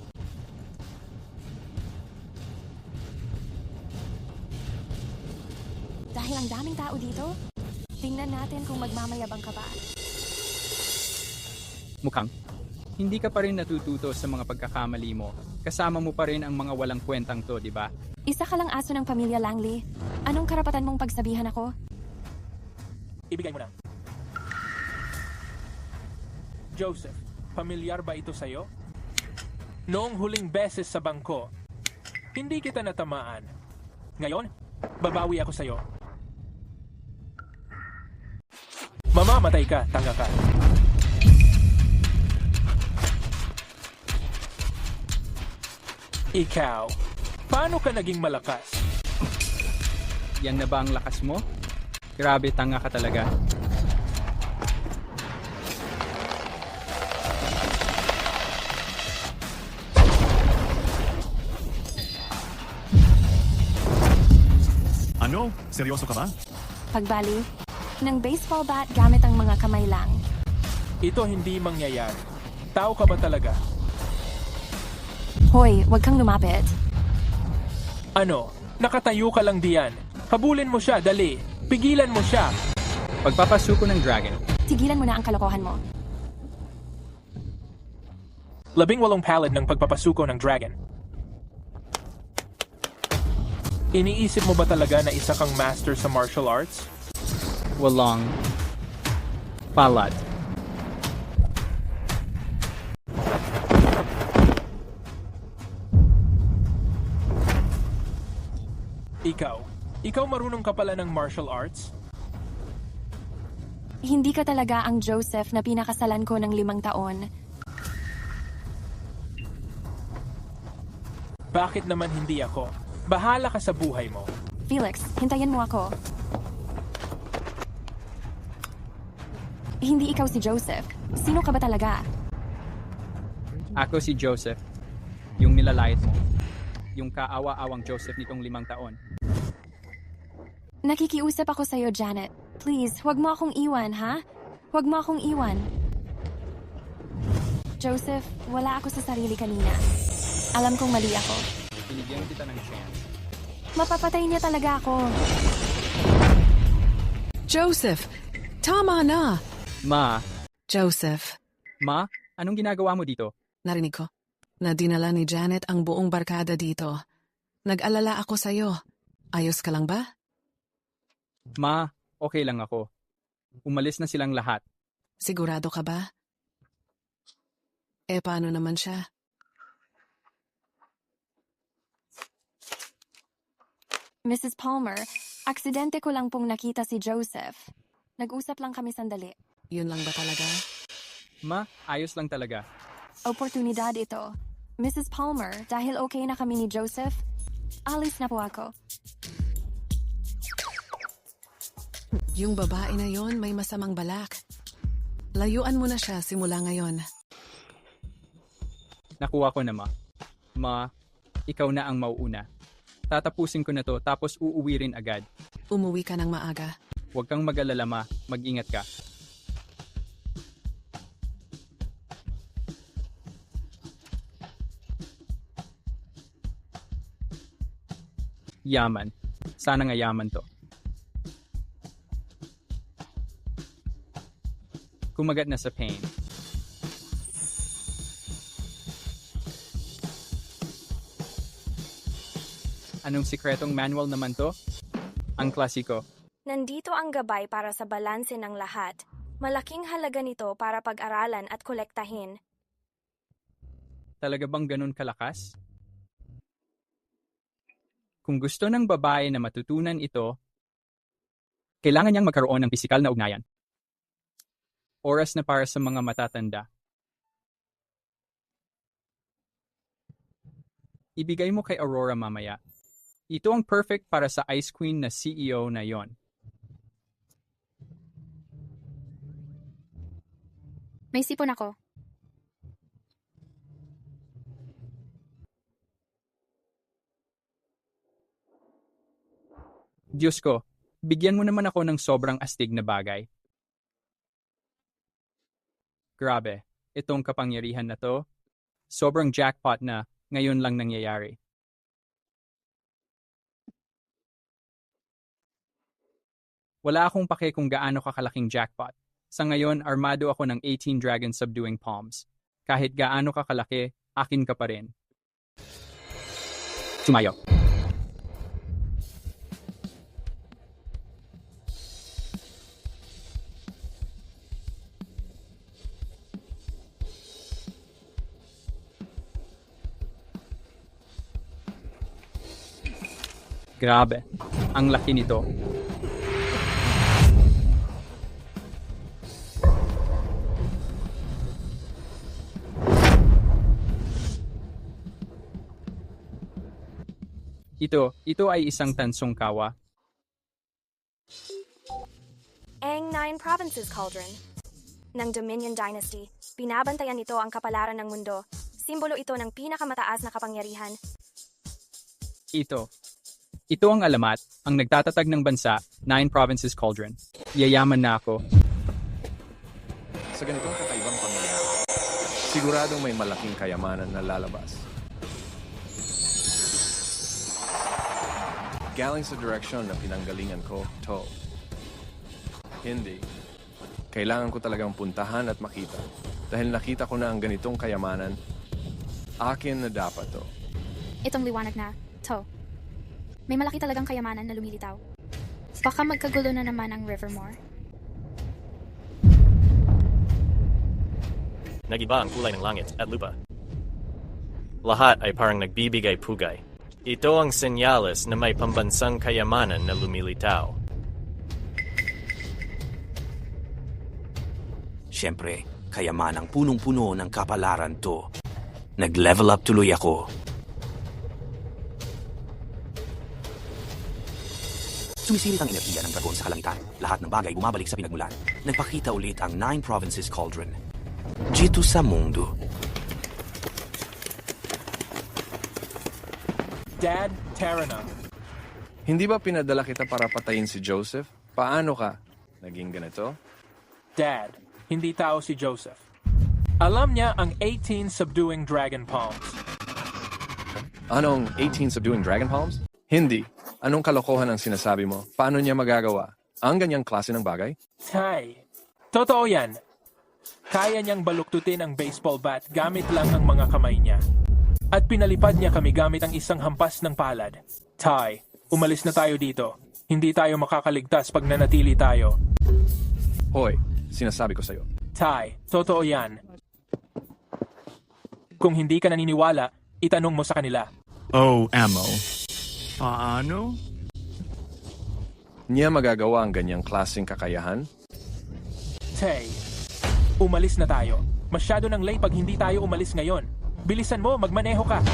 Dahil ang daming tao dito, tingnan natin kung magmamayabang ka ba.
Mukhang, hindi ka pa rin natututo sa mga pagkakamali mo. Kasama mo pa rin ang mga walang kwentang to, di ba?
Isa ka lang aso ng pamilya Langley. Anong karapatan mong pagsabihan ako?
Ibigay mo na. Joseph, pamilyar ba ito sa'yo? Noong huling beses sa bangko, hindi kita natamaan. Ngayon, babawi ako sa'yo. Mamamatay ka, tanga ka. Ikaw, paano ka naging malakas?
Yan na ba ang lakas mo? Grabe, tanga ka talaga.
Ano? Seryoso ka ba?
Pagbali, ng baseball bat gamit ang mga kamay lang.
Ito hindi mangyayari. Tao ka ba talaga?
Hoy, wag kang lumapit.
Ano? Nakatayo ka lang diyan. Habulin mo siya, dali. Pigilan mo siya.
Pagpapasuko ng dragon.
Tigilan mo na ang kalokohan mo.
18 palad ng pagpapasuko ng dragon. Iniisip mo ba talaga na isa kang master sa martial arts?
Walang palad.
Ikaw marunong ka pala ng martial arts?
Hindi ka talaga ang Joseph na pinakasalan ko ng 5 taon.
Bakit naman hindi ako? Bahala ka sa buhay mo.
Felix, hintayin mo ako. Hindi ikaw si Joseph. Sino ka ba talaga?
Ako si Joseph. Yung nilalait mo. Yung kaawa-awang Joseph nitong 5 taon.
Nakikiusap ako sa'yo, Janet. Please, huwag mo akong iwan, ha? Huwag mo akong iwan. Joseph, wala ako sa sarili kanina. Alam kong mali ako.
Binigyan kita ng chance.
Mapapatay niya talaga ako.
Joseph! Tama na!
Ma,
Joseph,
Ma, anong ginagawa mo dito?
narinig ko na dinala ni Janet ang buong barkada dito. Nag-alala ako sa'yo. Ayos ka lang ba?
Ma, okay lang ako. Umalis na silang lahat.
Sigurado ka ba? Paano naman siya?
Mrs. Palmer, aksidente ko lang pong nakita si Joseph. Nag-usap lang kami sandali.
Yun lang ba talaga?
Ma, ayos lang talaga.
Oportunidad ito. Mrs. Palmer, dahil okay na kami ni Joseph, alis na po ako.
Yung babae na yon may masamang balak. Layuan mo na siya simula ngayon.
Nakuha ko na, Ma. Ma, ikaw na ang mauuna. Tatapusin ko na to tapos uuwi rin agad.
Umuwi ka ng maaga.
Huwag kang mag-alala, Ma. Mag-ingat ka. Yaman. Sana nga yaman to. Kumagat na sa pain. Anong sikretong manual naman to? Ang klasiko.
Nandito ang gabay para sa balanse ng lahat. Malaking halaga nito para pag-aralan at kolektahin.
Talaga bang ganun kalakas? Kung gusto ng babae na matutunan ito, Kailangan niyang magkaroon ng pisikal na ugnayan. Oras na para sa mga matatanda. Ibigay mo kay Aurora mamaya. Ito ang perfect para sa Ice Queen na CEO na yon.
May sipon ako.
Diyos ko, bigyan mo naman ako ng sobrang astig na bagay. Grabe, itong kapangyarihan na to, sobrang jackpot na ngayon lang nangyayari. Wala akong pake kung gaano kakalaking jackpot. Sa ngayon, armado ako ng 18 Dragon Subduing Palms. Kahit gaano kakalaki, akin ka pa rin. Sumayo. Grabe, ang laki nito. Ito ay isang tansong kawa.
Ang Nine Provinces Cauldron ng Dominion Dynasty. Binabantayan nito ang kapalaran ng mundo. Simbolo ito ng pinakamataas na kapangyarihan.
Ito ang alamat, ang nagtatatag ng bansa, Nine Provinces Cauldron. Yayaman na ako.
Sa ganitong kakaibang pangyayari, siguradong may malaking kayamanan na lalabas. Galing sa direksyon na pinanggalingan ko, to. Hindi. Kailangan ko talagang puntahan at makita. Dahil nakita ko na ang ganitong kayamanan, akin na dapat to.
Itong liwanag na, to. May malaki talagang kayamanan na lumilitaw. Baka magkagulo na naman ang Rivermore.
Nagiba ang kulay ng langit at lupa. Lahat ay parang nagbibigay-pugay. Ito ang senyales na may pambansang kayamanan na lumilitaw.
Siyempre, kayamanang punong-puno ng kapalaran to. Nag-level up tuloy ako. Sumisirit ang enerhiya ng dragon sa kalangitan. Lahat ng bagay bumabalik sa pinagmulan. Nagpakita ulit ang Nine Provinces Cauldron. Dito sa mundo.
Dad, Terranum.
Hindi ba pinadala kita para patayin si Joseph? Paano ka? Naging ganito?
Dad, hindi tao si Joseph. Alam niya ang 18 Subduing Dragon Palms.
Anong 18 Subduing Dragon Palms? Hindi. Anong kalokohan ang sinasabi mo? Paano niya magagawa? Ang ganyang klase ng bagay?
Tay, totoo yan. Kaya niyang baluktutin ang baseball bat gamit lang ang mga kamay niya. At pinalipad niya kami gamit ang isang hampas ng palad. Tay, umalis na tayo dito. Hindi tayo makakaligtas pag nanatili tayo.
Hoy, sinasabi ko sa'yo.
Tay, totoo yan. Kung hindi ka naniniwala, itanong mo sa kanila.
Oh, Amo. Paano?
Niya magagawa ang ganyang klaseng kakayahan?
Tay, umalis na tayo. Masyado nang late pag hindi tayo umalis ngayon. Bilisan mo, magmaneho ka.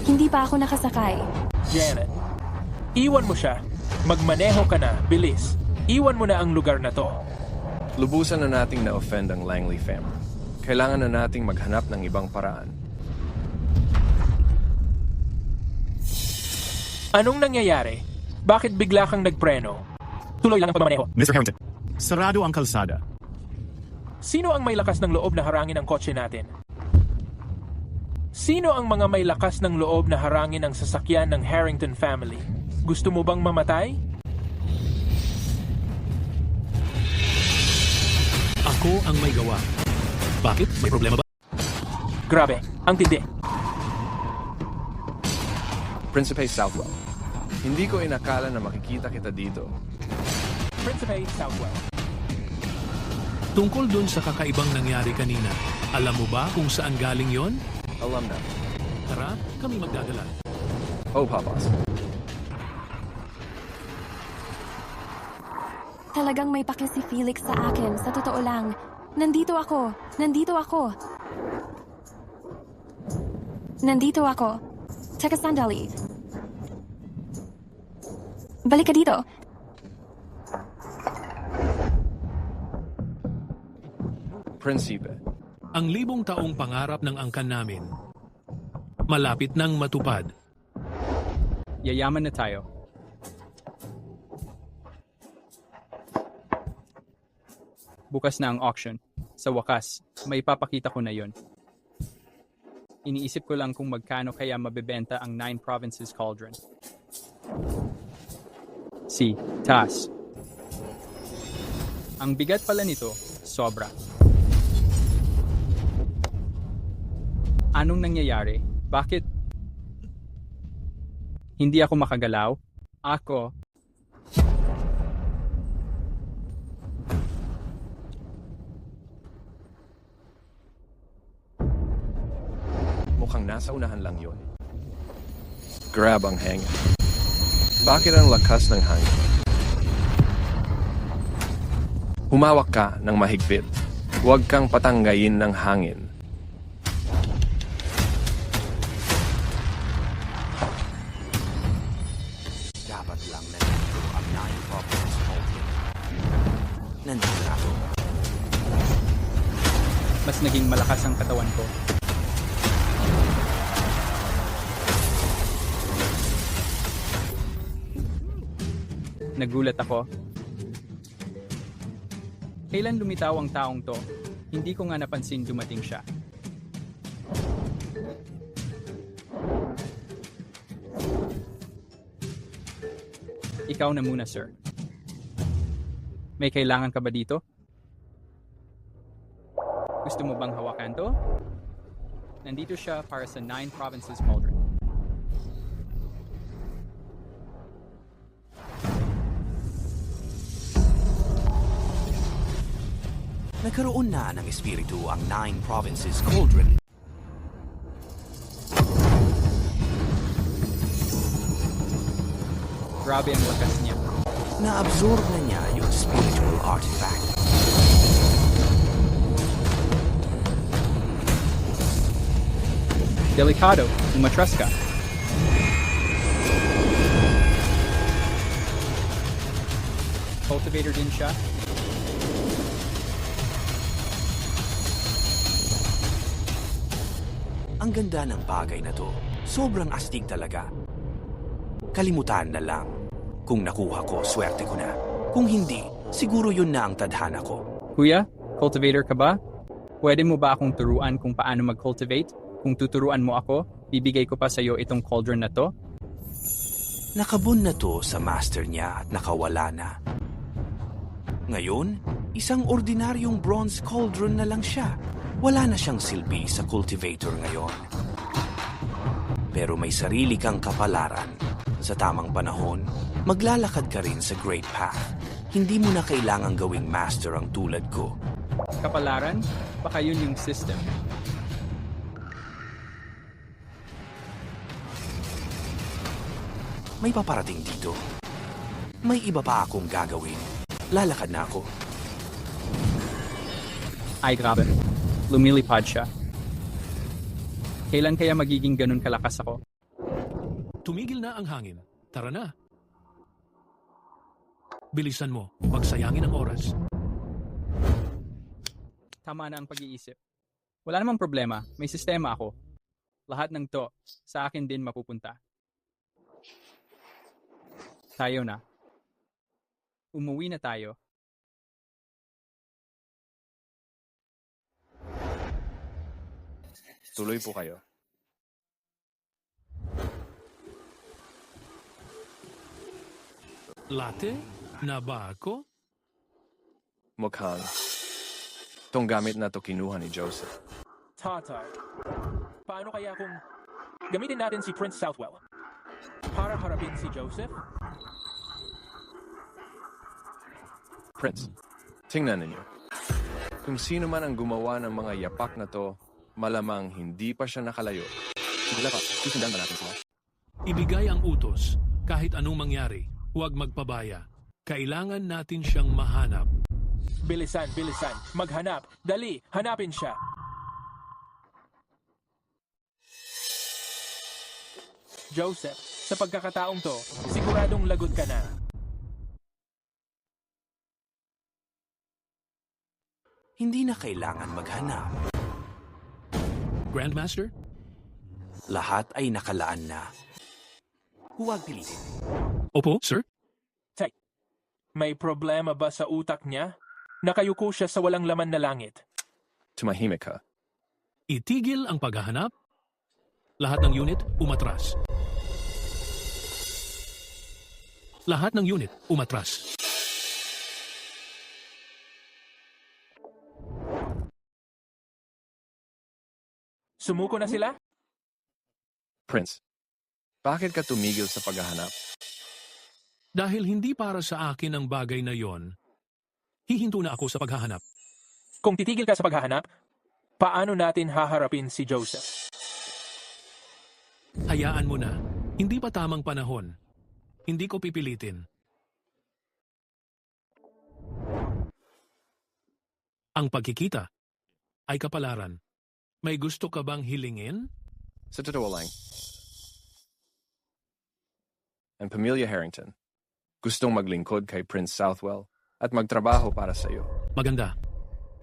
Hindi pa ako nakasakay.
Janet, iwan mo siya. Magmaneho ka na, bilis. Iwan mo na ang lugar na to.
Lubusan na nating na-offend ang Langley family. Kailangan na nating maghanap ng ibang paraan.
Anong nangyayari? Bakit bigla kang nagpreno? Tuloy lang ang pagmamaneho.
Mr. Harrington, sarado ang kalsada.
Sino ang may lakas ng loob na harangin ang kotse natin? Sino ang mga may lakas ng loob na harangin ang sasakyan ng Harrington family? Gusto mo bang mamatay?
Ako ang may gawa. Bakit? May problema ba?
Grabe, ang tindi.
Principe Southwell. Hindi ko inakala na makikita kita dito.
Principe Southwell.
Tungkol dun sa kakaibang nangyari kanina, alam mo ba kung saan galing yon?
Alam na.
Tara, kami magdadala.
Oh, Papas.
Talagang may pake si Felix sa akin, sa totoo lang. Nandito ako. Nandito ako. Nandito ako. Teka sandali. Balik ka dito.
Prinsipe.
Ang 1000 taong pangarap ng angkan namin, malapit nang matupad.
Yayaman na tayo. Bukas na ang auction. Sa wakas, may papakita ko na yon. Iniisip ko lang kung magkano kaya mabebenta ang 9 Provinces Cauldron. Taas. Ang bigat pala nito, sobra. Anong nangyayari? Bakit? Hindi ako makagalaw? Ako.
Mukhang nasa unahan lang yon. Grab ang hangin. Bakit ang lakas ng hangin? Humawak ka ng mahigpit. Huwag kang patanggayin ng hangin.
Dapat lang nandito ang 9 Provinces Cauldron. Nandito na ako.
Mas naging malakas ang katawan ko. Nagulat ako. Kailan lumitaw ang taong to? Hindi ko nga napansin dumating siya. Ikaw na muna, sir. May kailangan ka ba dito? Gusto mo bang hawakan to? Nandito siya para sa 9 Provinces Cauldron.
Nagkaroon na ng espiritu ang 9 Provinces Cauldron.
Grabe ang lakas niya.
Na-absorb na niya yung spiritual artifact.
Delikado, umatras ka. Cultivator din siya.
Ang ganda ng bagay na to. Sobrang astig talaga. Kalimutan na lang. Kung nakuha ko, swerte ko na. Kung hindi, siguro yun na ang tadhana ko.
Kuya, cultivator ka ba? Pwede mo ba akong turuan kung paano mag-cultivate? Kung tuturuan mo ako, bibigay ko pa sa iyo itong cauldron na to.
Nakabon na to sa master niya at nakawala na. Ngayon, isang ordinaryong bronze cauldron na lang siya. Wala na siyang silbi sa cultivator ngayon. Pero may sarili kang kapalaran. Sa tamang panahon, maglalakad ka rin sa Great Path. Hindi mo na kailangang gawing master ang tulad ko.
Kapalaran? Baka yun yung system.
May paparating dito. May iba pa akong gagawin. Lalakad na ako.
Ay grabe. Lumilipad siya. Kailan kaya magiging ganun kalakas ako?
Tumigil na ang hangin. Tara na. Bilisan mo. Huwag sayangin ang oras.
Tama na ang pag-iisip. Wala namang problema. May sistema ako. Lahat ng to, sa akin din mapupunta. Tayo na. Umuwi na tayo.
Tuloy po kayo.
Latte? Na ba ako?
Mukhang. Itong gamit na to kinuha ni Joseph.
Tatay, paano kaya kung gamitin natin si Prince Southwell para harapin si Joseph?
Prince, tingnan ninyo. Kung sino man ang gumawa ng mga yapak na to, malamang hindi pa siya nakalayo.
Sigla pa, susundan ba natin sila?
Ibigay ang utos. Kahit anong mangyari, huwag magpabaya. Kailangan natin siyang mahanap.
Bilisan, bilisan. Maghanap. Dali, hanapin siya. Joseph, sa pagkakataong to, siguradong lagot ka na.
Hindi na kailangan maghanap.
Grandmaster?
Lahat ay nakalaan na. Huwag pilitin.
Opo, sir?
May problema ba sa utak niya? Nakayuko siya sa walang laman na langit.
Tumahimik ka.
Itigil ang paghahanap. Lahat ng unit, umatras. Lahat ng unit, umatras.
Sumuko na sila?
Prince, bakit ka tumigil sa paghahanap?
Dahil hindi para sa akin ang bagay na yon, hihinto na ako sa paghahanap.
Kung titigil ka sa paghahanap, paano natin haharapin si Joseph?
Hayaan mo na. Hindi pa tamang panahon. Hindi ko pipilitin. Ang pagkikita ay kapalaran. May gusto ka bang hilingin?
Sa totoo lang. Ang pamilya Harrington, gustong maglingkod kay Prince Southwell at magtrabaho para sa iyo.
Maganda.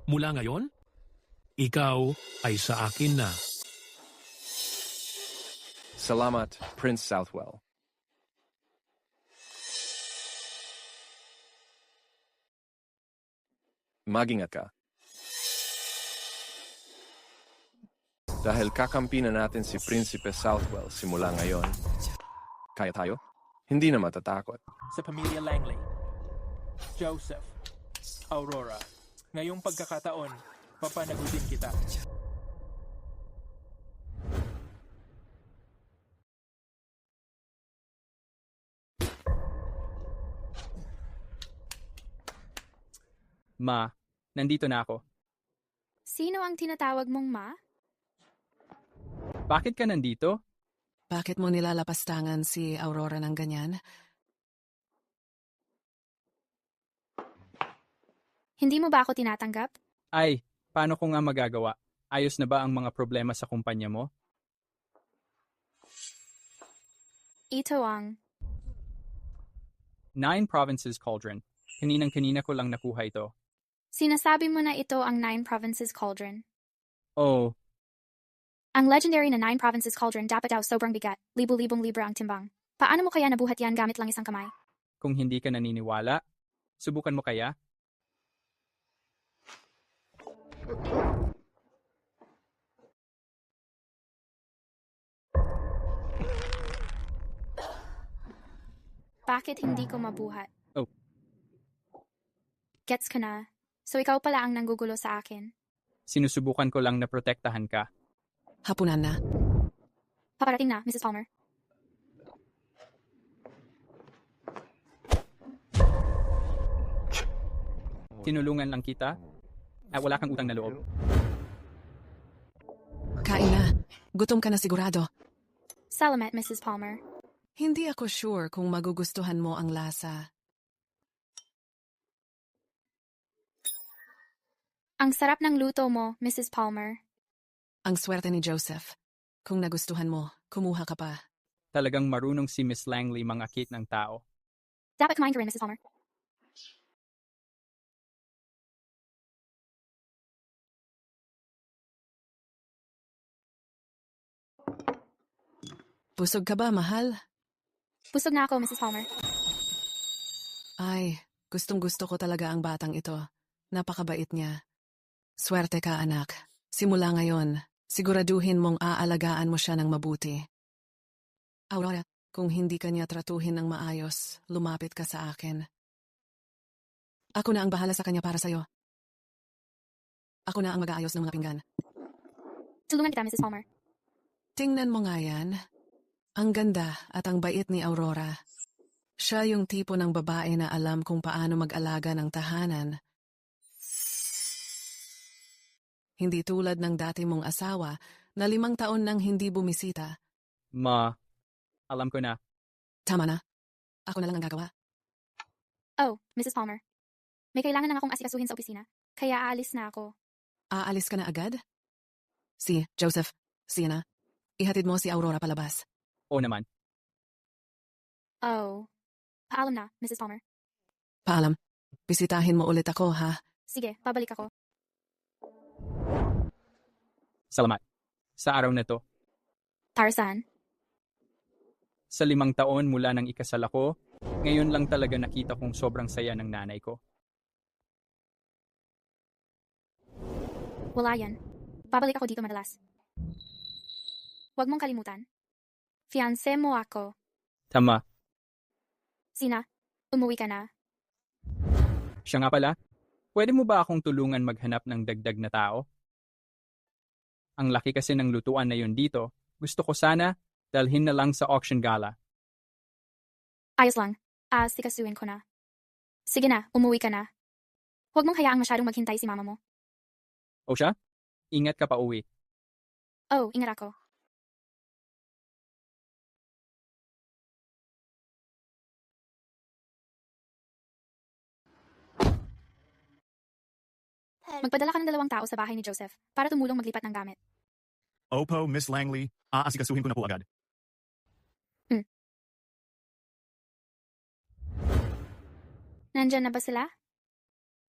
Mula ngayon, ikaw ay sa akin na.
Salamat, Prince Southwell. Mag-ingat ka. Dahil kakampi na natin si Prinsipe Southwell simula ngayon. Kaya tayo? Hindi na matatakot.
Sa pamilya Langley, Joseph, Aurora, ngayong pagkakataon, papanagutin kita.
Ma, nandito na ako.
Sino ang tinatawag mong ma?
Bakit ka nandito?
Bakit mo nilalapastangan si Aurora ng ganyan?
Hindi mo ba ako tinatanggap?
Ay, paano ko nga magagawa? Ayos na ba ang mga problema sa kumpanya mo?
Ito ang
9 Provinces Cauldron. Kaninang-kanina ko lang nakuha ito.
Sinasabi mo na ito ang 9 Provinces Cauldron.
Oh,
Ang legendary na 9 Provinces Cauldron dapat daw sobrang bigat, libu-libong libra ang timbang. Paano mo kaya nabuhat yan gamit lang isang kamay?
kung hindi ka naniniwala, subukan mo kaya?
Bakit hindi ko mabuhat?
Oh.
Gets ka na. So ikaw pala ang nanggugulo sa akin.
Sinusubukan ko lang na protektahan ka.
Hapunan na.
Paparating na, Mrs. Palmer.
Tinulungan lang kita at wala kang utang na loob.
Kain na. Gutom ka na sigurado.
Salamat, Mrs. Palmer.
Hindi ako sure kung magugustuhan mo ang lasa.
Ang sarap ng luto mo, Mrs. Palmer.
Ang swerte ni Joseph. Kung nagustuhan mo, kumuha ka pa.
Talagang marunong si Miss Langley mangakit ng tao.
Dapat kumain ka rin, Mrs. Palmer.
Busog ka ba, mahal?
Busog na ako, Mrs. Palmer.
Ay, gustong-gusto ko talaga ang batang ito. Napakabait niya. Swerte ka, anak. Simula ngayon, siguraduhin mong aalagaan mo siya ng mabuti. Aurora, kung hindi ka niya tratuhin ng maayos, lumapit ka sa akin. Ako na ang bahala sa kanya para sa'yo. Ako na ang mag-aayos ng mga pinggan.
Tulungan kita, Mrs. Palmer.
Tingnan mo nga yan. Ang ganda at ang bait ni Aurora. Siya yung tipo ng babae na alam kung paano mag-alaga ng tahanan. Hindi tulad ng dati mong asawa na 5 taon nang hindi bumisita.
Ma, Alam ko na.
Tama na. Ako na lang ang gagawa.
Oh, Mrs. Palmer. May kailangan lang akong asikasuhin sa opisina, kaya aalis na ako.
Aalis ka na agad? Si Joseph, Sienna, ihatid mo si Aurora palabas.
Oo naman.
Oh. Paalam na, Mrs. Palmer.
Paalam. Bisitahin mo ulit ako, ha?
Sige, babalik ako.
Salamat. Sa araw na to,
Tarzan.
sa 5 taon mula nang ikasal ako, ngayon lang talaga nakita kong sobrang saya ng nanay ko.
Wala yan. Babalik ako dito madalas. Huwag mong kalimutan. Fiancé mo ako.
Tama.
Sina, umuwi ka na.
Siya nga pala, pwede mo ba akong tulungan maghanap ng dagdag na tao? Ang laki kasi ng lutuan na yun dito. Gusto ko sana dalhin na lang sa auction gala.
Ayos lang. Sikasuin ko na. Sige na, umuwi ka na. Huwag mong hayaang masyadong maghintay si mama mo.
O siya? Ingat ka pa uwi.
Oh, ingat ako. Magpadala ka ng 2 tao sa bahay ni Joseph para tumulong maglipat ng gamit.
Opo, Miss Langley. Aasikasuhin ko na po agad.
Nandyan na ba sila?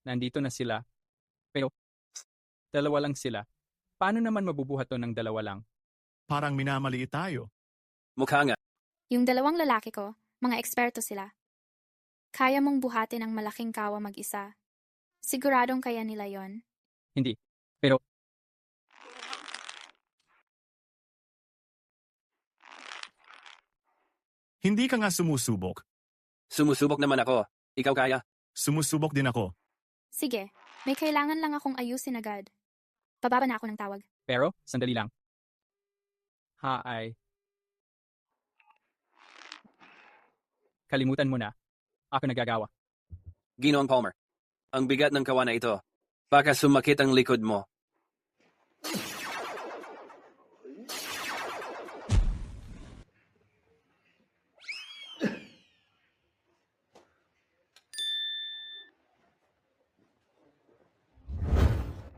Nandito na sila. Pero, 2 lang sila. Paano naman mabubuhat to ng 2 lang?
Parang minamaliit tayo.
Mukha nga.
Yung 2 lalaki ko, mga eksperto sila. Kaya mong buhatin ang malaking kawa mag-isa. Siguradong kaya nila yon.
Hindi. Pero,
Hindi ka nga sumusubok.
Sumusubok naman ako. Ikaw kaya?
Sumusubok din ako.
Sige, may kailangan lang akong ayusin agad. Bababa na ako ng tawag.
pero, sandali lang. Hi. Kalimutan mo na. Ako nagagawa.
Ginoong Palmer. Ang bigat ng kawa na ito. Baka sumakit ang likod mo.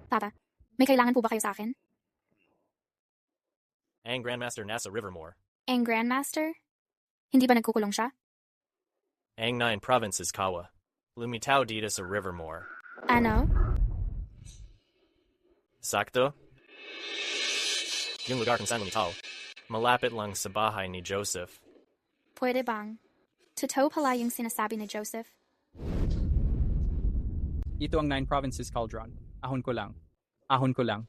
Papa, may kailangan po ba kayo sa akin?
Ang Grandmaster nasa Rivermore.
Ang Grandmaster? Hindi ba nagkukulong siya?
Ang 9 provinces Kawa. Lumitaw dito sa Rivermore.
Ano?
Sakto? Yung lugar kung saan lumitaw. Malapit lang sa bahay ni Joseph.
Pwede bang? Totoo pala yung sinasabi ni Joseph?
Ito ang 9 provinces cauldron. Ahon ko lang. Ahon ko lang.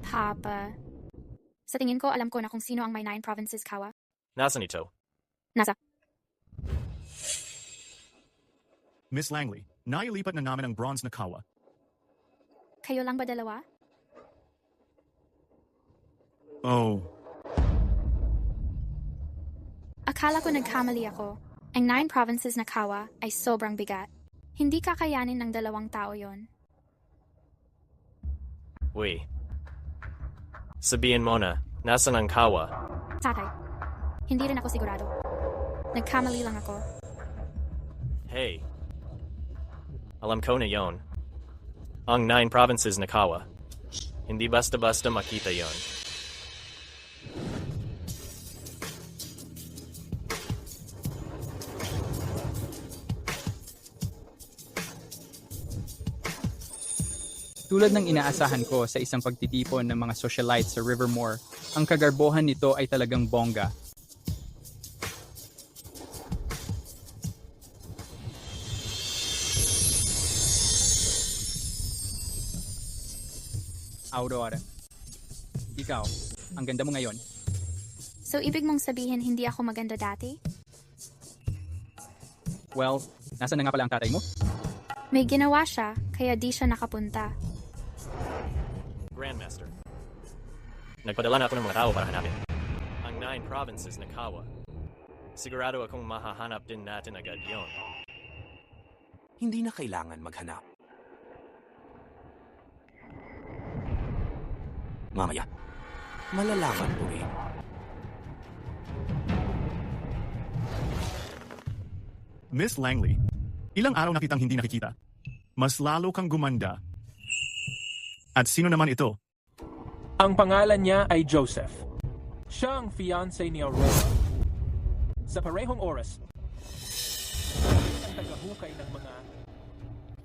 Papa. Sa tingin ko, alam ko na kung sino ang may 9 provinces kawa.
Nasaan ito?
Nasa.
Miss Langley, nailipat na namin ang bronze na kawa.
Kayo lang ba 2?
Oh.
Akala ko nagkamali ako. Ang 9 provinces na kawa ay sobrang bigat. Hindi kakayanin ng 2 tao yon.
Uy. Sabihin mo na, nasaan ang Kawa?
Tatay, hindi rin ako sigurado. Nagkamali lang ako.
Hey. Alam ko na yon. Ang 9 provinces na Kawa. Hindi basta-basta makita yon.
Tulad ng inaasahan ko sa isang pagtitipon ng mga socialites sa Rivermore, ang kagarbohan nito ay talagang bongga. Aurora. Ikaw, ang ganda mo ngayon.
So, ibig mong sabihin hindi ako maganda dati?
Well, nasa na nga pala ang tatay mo?
May ginawa siya, kaya di siya nakapunta.
Grandmaster. Nagpadala na ako ng mga tao para hanapin. Ang 9 provinces na Kawa. Sigurado akong mahahanap din natin agad yon.
Hindi na kailangan maghanap. Mamaya, malalaman ko rin.
Miss Langley, ilang araw na kitang hindi nakikita. Mas lalo kang gumanda. At sino naman ito?
Ang pangalan niya ay Joseph. Siya ang fiancé ni Aurora. Sa parehong oras, ang tagahukay ng mga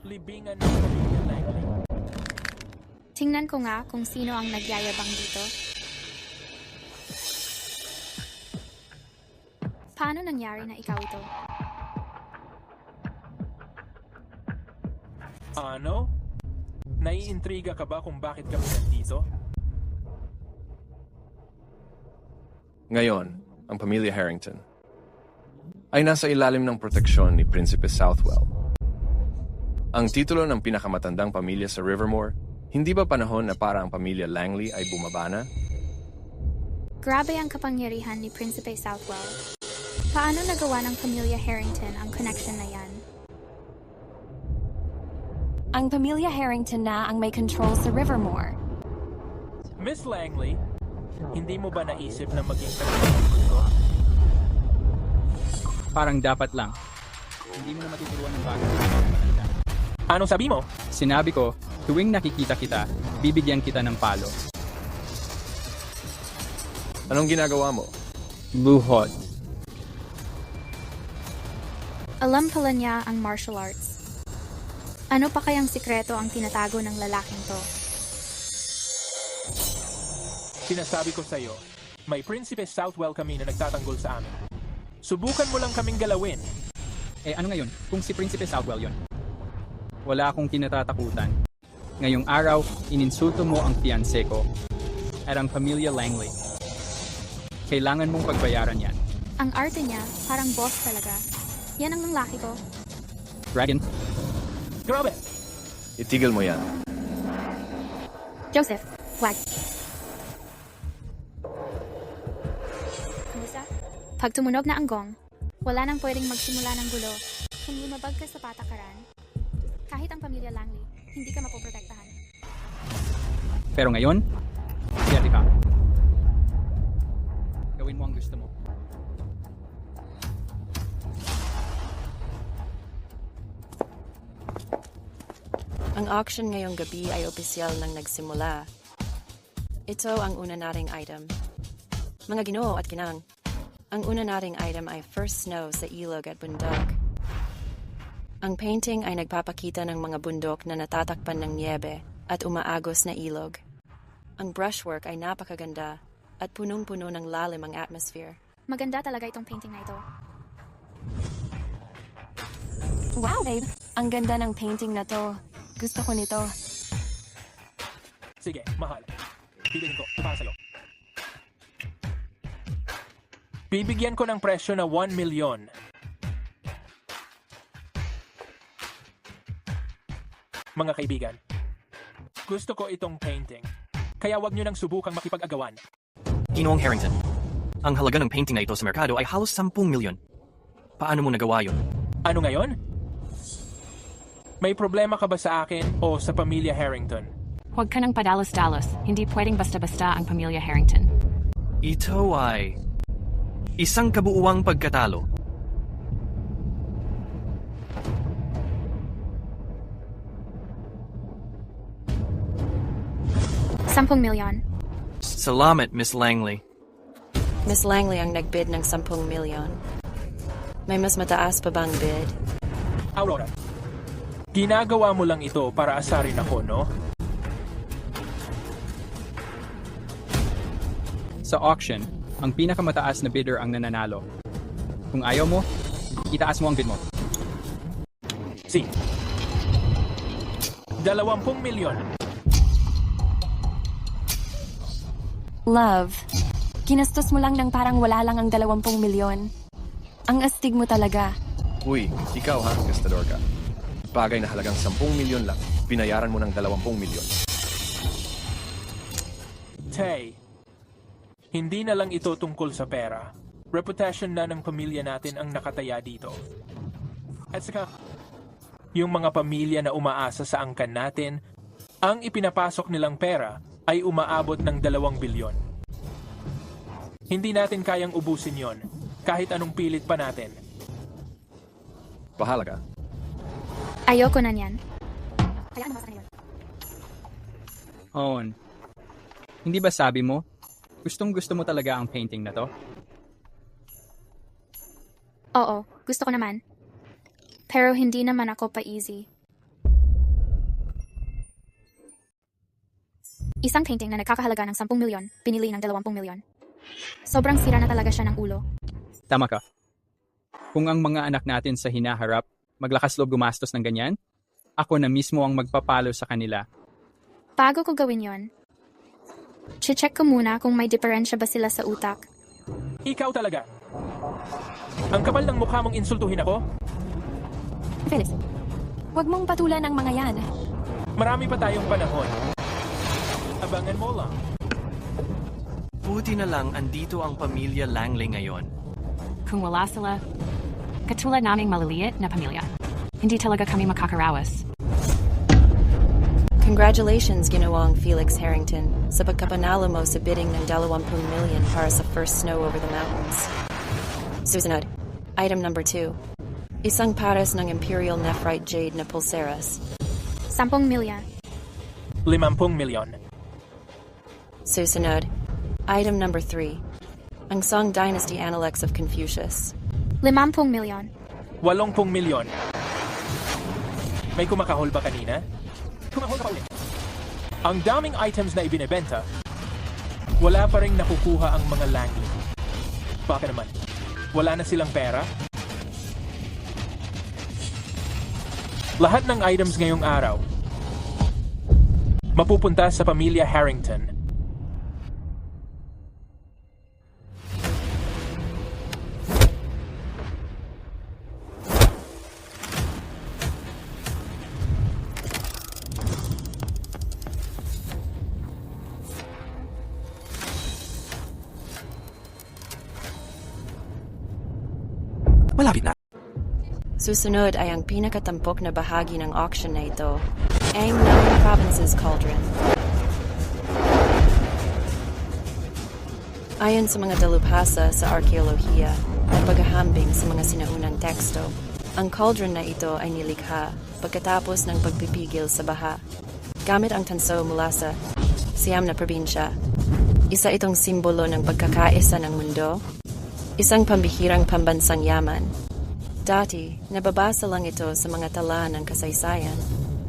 libingan ng pamilya Langley.
Tingnan ko nga kung sino ang nagyayabang dito. Paano nangyari na ikaw ito?
Ano? Naiintriga ka ba kung bakit kami nandito?
Ngayon, ang pamilya Harrington ay nasa ilalim ng proteksyon ni Prinsipe Southwell. Ang titulo ng pinakamatandang pamilya sa Rivermore, hindi ba panahon na para ang pamilya Langley ay bumaba na?
Grabe ang kapangyarihan ni Prinsipe Southwell. Paano nagawa ng pamilya Harrington ang connection na yan?
Ang pamilya Harrington na ang may control sa Rivermore.
Miss Langley, hindi mo ba naisip na maging tagapagod ko?
Parang dapat lang. Hindi mo na matuturuan ng bagay.
Anong sabi mo?
Sinabi ko, tuwing nakikita kita, bibigyan kita ng palo.
Anong ginagawa mo?
Buhot.
Alam pala niya ang martial arts. Ano pa kayang sikreto ang tinatago ng lalaking to?
Sinasabi ko sa'yo, may Prinsipe Southwell kami na nagtatanggol sa amin. Subukan mo lang kaming galawin.
Eh ano ngayon, kung si Prinsipe Southwell yon? Wala akong kinatatakutan. Ngayong araw, ininsulto mo ang fiancé ko at ang pamilya Langley. Kailangan mong pagbayaran yan.
Ang arte niya, parang boss talaga. Yan ang lalaki ko.
Dragon.
Grabe!
Itigil mo yan.
Joseph, wag. Kumusta? Pag tumunog na ang gong, wala nang pwedeng magsimula ng gulo. Kung lumabag ka sa patakaran, kahit ang pamilya Langley, hindi ka mapoprotektahan.
Pero ngayon, siyerte ka. Gawin mo ang gusto mo.
Ang auction ngayong gabi ay opisyal nang nagsimula. Ito ang una nating item. Mga Ginoo at Ginang, ang una nating item ay first snow sa ilog at bundok. Ang painting ay nagpapakita ng mga bundok na natatakpan ng niebe at umaagos na ilog. Ang brushwork ay napakaganda at punong-puno ng lalim ang atmosphere.
Maganda talaga itong painting na ito.
Wow, babe. Ang ganda ng painting na to. Gusto ko nito.
Sige, mahal. Bibilhin ko, para sa'yo. Bibigyan ko ng presyo na 1 milyon. Mga kaibigan, gusto ko itong painting. Kaya wag nyo nang subukang makipag-agawan.
Ginoong Harrington, ang halaga ng painting na ito sa merkado ay halos 10 milyon. Paano mo nagawa yun?
Ano ngayon? May problema ka ba sa akin o sa pamilya Harrington?
Huwag ka nang padalos-dalos. Hindi pwedeng basta-basta ang pamilya Harrington.
Ito ay isang kabuuang pagkatalo.
$10 milyon.
Salamat, Miss Langley.
Miss Langley ang nagbid ng 10 milyon. May mas mataas pa bang bid?
Aurora, ginagawa mo lang ito para asarin ako, no?
Sa auction, ang pinakamataas na bidder ang nananalo. Kung ayaw mo, itaas mo ang bid mo.
Si 20 milyon.
Love, ginastos mo lang ng parang wala lang ang 20 milyon. Ang astig mo talaga.
Uy, ikaw ha, gastador ka. Bagay na halagang 10 milyon lang, binayaran mo ng 20 milyon.
Tay, hindi na lang ito tungkol sa pera. Reputation na ng pamilya natin ang nakataya dito. At saka, yung mga pamilya na umaasa sa angkan natin, ang ipinapasok nilang pera ay umaabot ng 2 bilyon. Hindi natin kayang ubusin yon, kahit anong pilit pa natin.
Bahala ka.
Ayoko na niyan. Hayaan mo sa kanila.
On. Hindi ba sabi mo, gustong-gusto mo talaga ang painting na to?
Oo, gusto ko naman. Pero hindi naman ako pa-easy. Isang painting na nagkakahalaga ng 10 milyon, pinili ng 20 milyon. Sobrang sira na talaga siya ng ulo.
Tama ka. Kung ang mga anak natin sa hinaharap, maglakas loob gumastos ng ganyan, ako na mismo ang magpapalo sa kanila.
Bago ko gawin yon, check ko muna kung may diferensya ba sila sa utak.
Ikaw talaga. Ang kapal ng mukha mong insultuhin ako?
Phyllis, huwag mong patulan ang mga yan.
Marami pa tayong panahon. Abangan mo lang.
Buti na lang andito ang pamilya Langley ngayon.
Kung wala sila, katulad naming maliliit na pamilya. Hindi talaga kami makakarawas.
Congratulations, Ginawang Felix Harrington, sa pagkapanalo mo sa bidding ng 20 million para sa first snow over the mountains. Susunod, item number 2. Isang pares ng Imperial Nephrite Jade na pulseras.
10 milyon.
50 milyon.
Susunod, item number 3. Ang Song Dynasty Analects of Confucius.
50 milyon.
80 milyon. May kumakahol ba kanina? Kumahol ka ulit. Ang daming items na ibinebenta, wala pa rin nakukuha ang mga Langley. Baka naman, wala na silang pera? Lahat ng items ngayong araw, mapupunta sa pamilya Harrington.
Malapit na.
Susunod ay ang pinakatampok na bahagi ng auction na ito, ang 9 Provinces Cauldron. Ayon sa mga dalubhasa sa arkeolohiya at paghahambing sa mga sinaunang teksto, ang cauldron na ito ay nilikha pagkatapos ng pagpipigil sa baha, gamit ang tanso mula sa siyam na probinsya. Isa itong simbolo ng pagkakaisa ng mundo, isang pambihirang pambansang yaman. Dati, nababasa lang ito sa mga tala ng kasaysayan.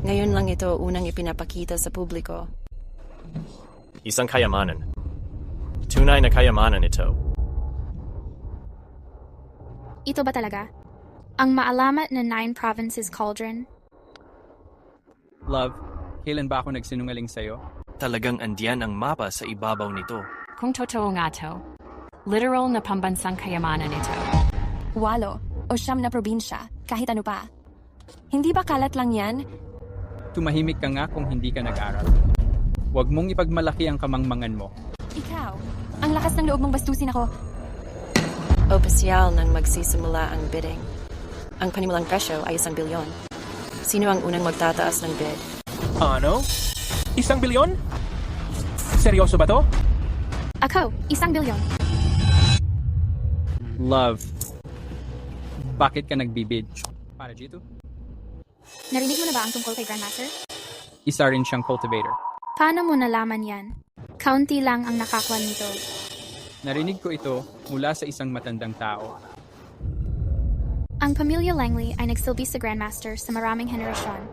Ngayon lang ito unang ipinapakita sa publiko.
Isang kayamanan. Tunay na kayamanan ito.
Ito ba talaga? Ang maalamat na 9 Provinces Cauldron?
Love, kailan ba ako nagsinungaling sa'yo?
Talagang andiyan ang mapa sa ibabaw nito.
Kung totoo nga to, literal na pambansang kayamanan ito.
8 o 9 na probinsya, kahit ano pa. Hindi ba kalat lang yan?
Tumahimik ka nga kung hindi ka nag-aral. Huwag mong ipagmalaki ang kamangmangan mo.
Ikaw, ang lakas ng loob mong bastusin ako.
Opisyal nang magsisimula ang bidding. Ang panimulang presyo ay 1 bilyon. Sino ang unang magtataas ng bid?
Ano? 1 bilyon? Seryoso ba to?
Ako, 1 bilyon.
Love, bakit ka nagbibid? Para dito?
Narinig mo na ba ang tungkol kay Grandmaster?
Isa rin siyang cultivator.
Paano mo nalaman yan? Kaunti lang ang nakakwan nito.
Narinig ko ito mula sa isang matandang tao.
Ang pamilya Langley ay nagsilbi sa Grandmaster sa maraming henerasyon.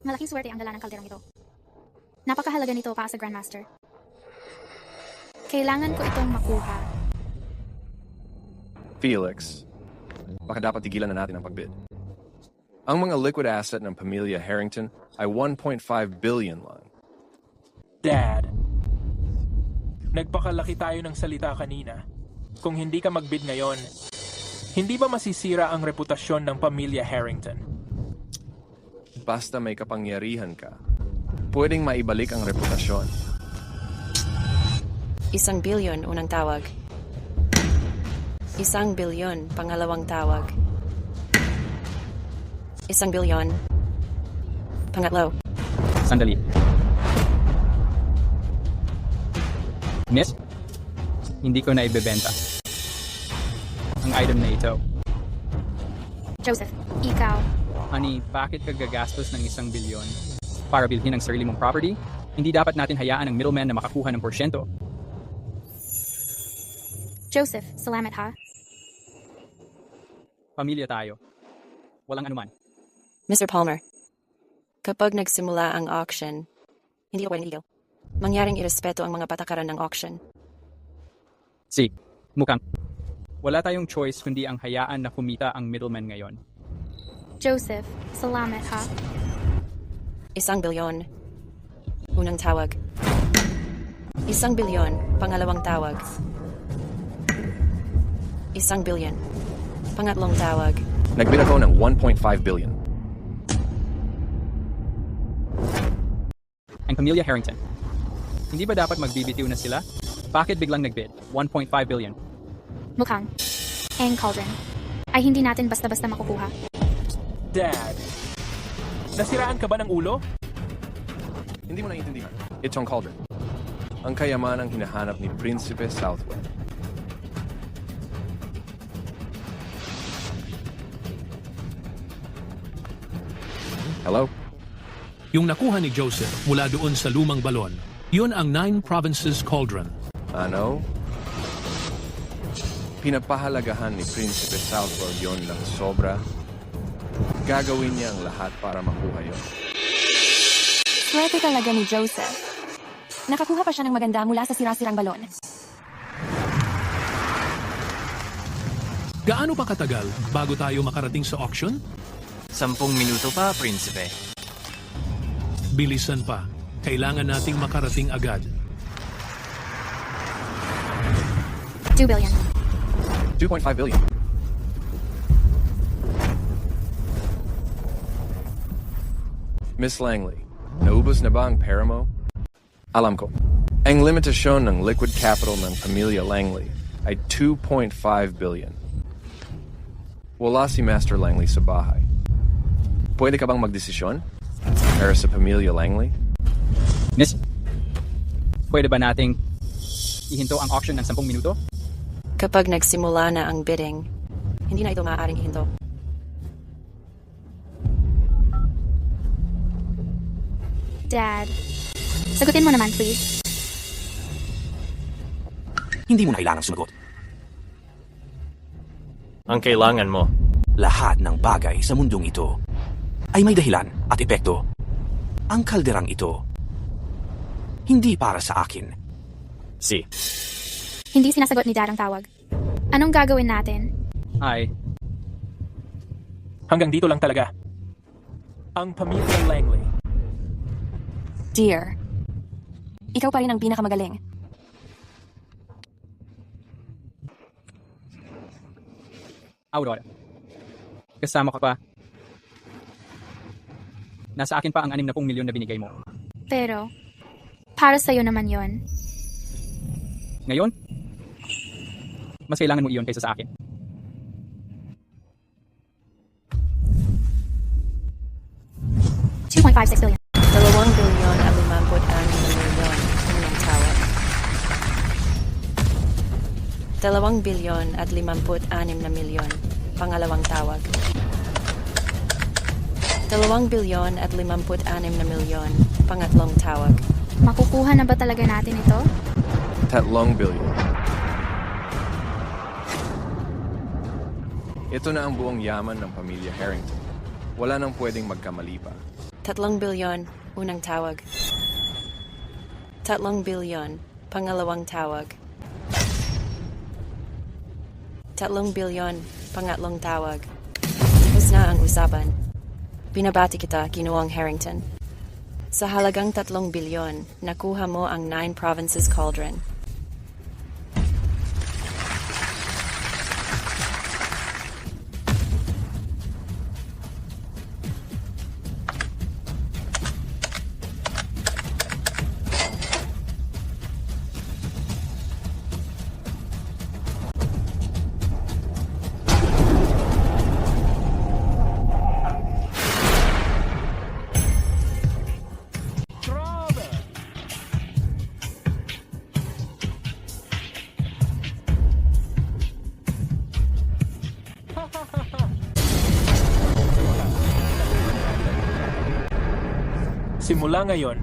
Malaking swerte ang dala ng kalderong ito. Napakahalaga nito para sa Grandmaster. Kailangan ko itong makuha.
Felix, baka dapat tigilan na natin ang pagbid. Ang mga liquid asset ng pamilya Harrington ay 1.5 billion lang.
Dad, nagpakalaki tayo ng salita kanina. Kung hindi ka magbid ngayon, hindi ba masisira ang reputasyon ng pamilya Harrington?
Basta may kapangyarihan ka, pwedeng maibalik ang reputasyon.
1 bilyon unang tawag. 1 bilyon pangalawang tawag. 1 bilyon pangatlo.
Sandali. Miss, hindi ko na ibebenta ang item na ito.
Joseph, ikaw.
Honey, bakit ka gagastos ng 1 bilyon para bilhin ang sarili mong property? Hindi dapat natin hayaan ang middleman na makakuha ng porsyento.
Joseph, salamat ha.
Pamilya tayo. Walang anuman.
Mr. Palmer, kapag nagsimula ang auction, hindi ka pwedeng iligaw. Mangyaring irespeto ang mga patakaran ng auction.
Si, mukhang wala tayong choice kundi ang hayaan na kumita ang middleman ngayon.
Joseph, salamat ha.
1 bilyon. Unang tawag. 1 bilyon. Pangalawang tawag. 1 bilyon. Pangatlong tawag.
Nagbid ako ng 1.5 billion.
Ang pamilya Harrington. Hindi ba dapat magbibitiw na sila? Bakit biglang nagbid? 1.5 billion.
Mukhang. Ang cauldron. Ay hindi natin basta-basta makukuha.
Dad, nasiraan ka ba ng ulo?
Hindi mo naiintindihan. It's on cauldron. Ang kayamanang hinahanap ni Prinsipe Southwell. Hello?
Yung nakuha ni Joseph mula doon sa lumang balon, yun ang 9 Provinces Cauldron.
Ano? Pinapahalagahan ni Prinsipe Southwell yon ng sobra. Gagawin niya ang lahat para makuha yon.
Swerte talaga ni Joseph. Nakakuha pa siya ng maganda mula sa sira-sirang balon.
Gaano pa katagal bago tayo makarating sa auction?
10 minuto pa, Prinsipe.
Bilisan pa. Kailangan nating makarating agad.
2 billion.
2.5 billion. Miss Langley, naubos na ba ang pera mo? Alam ko. Ang limitasyon ng liquid capital ng pamilya Langley ay 2.5 billion. Wala si Master Langley sa bahay. Pwede ka bang magdesisyon? Para sa pamilya Langley?
Miss, pwede ba nating ihinto ang auction ng 10 minuto?
Kapag nagsimula na ang bidding, hindi na ito maaaring ihinto.
Dad, sagutin mo naman please.
Hindi mo na kailangang sumagot.
Ang kailangan mo.
Lahat ng bagay sa mundong ito ay may dahilan at epekto. Ang kalderang ito, hindi para sa akin.
Si.
Hindi sinasagot ni Dad ang tawag. Anong gagawin natin?
Ay,
Hanggang dito lang talaga. Ang pamilya Langley.
Dear, ikaw pa rin ang pinakamagaling.
Aurora. Kasama ka pa. Nasa akin pa ang 60 milyon na binigay mo.
Pero, para sa'yo naman yon.
Ngayon, mas kailangan mo iyon kaysa sa akin.
$2.56 billion.
2 bilyon at 56 milyon. Unang tawag. 2 bilyon at 56 na milyon. Pangalawang tawag. 2 bilyon at 56 na milyon. Pangatlong tawag.
Makukuha na ba talaga natin ito?
3 billion. Ito na ang buong yaman ng pamilya Harrington. Wala nang pwedeng magkamali pa.
3 bilyon. Unang tawag. 3 bilyon. Pangalawang tawag. 3 bilyon. Pangatlong tawag. Tapos na ang usapan. Binabati kita, Ginoong Harrington. Sa halagang 3 bilyon, nakuha mo ang 9 Provinces Cauldron.
Simula ngayon,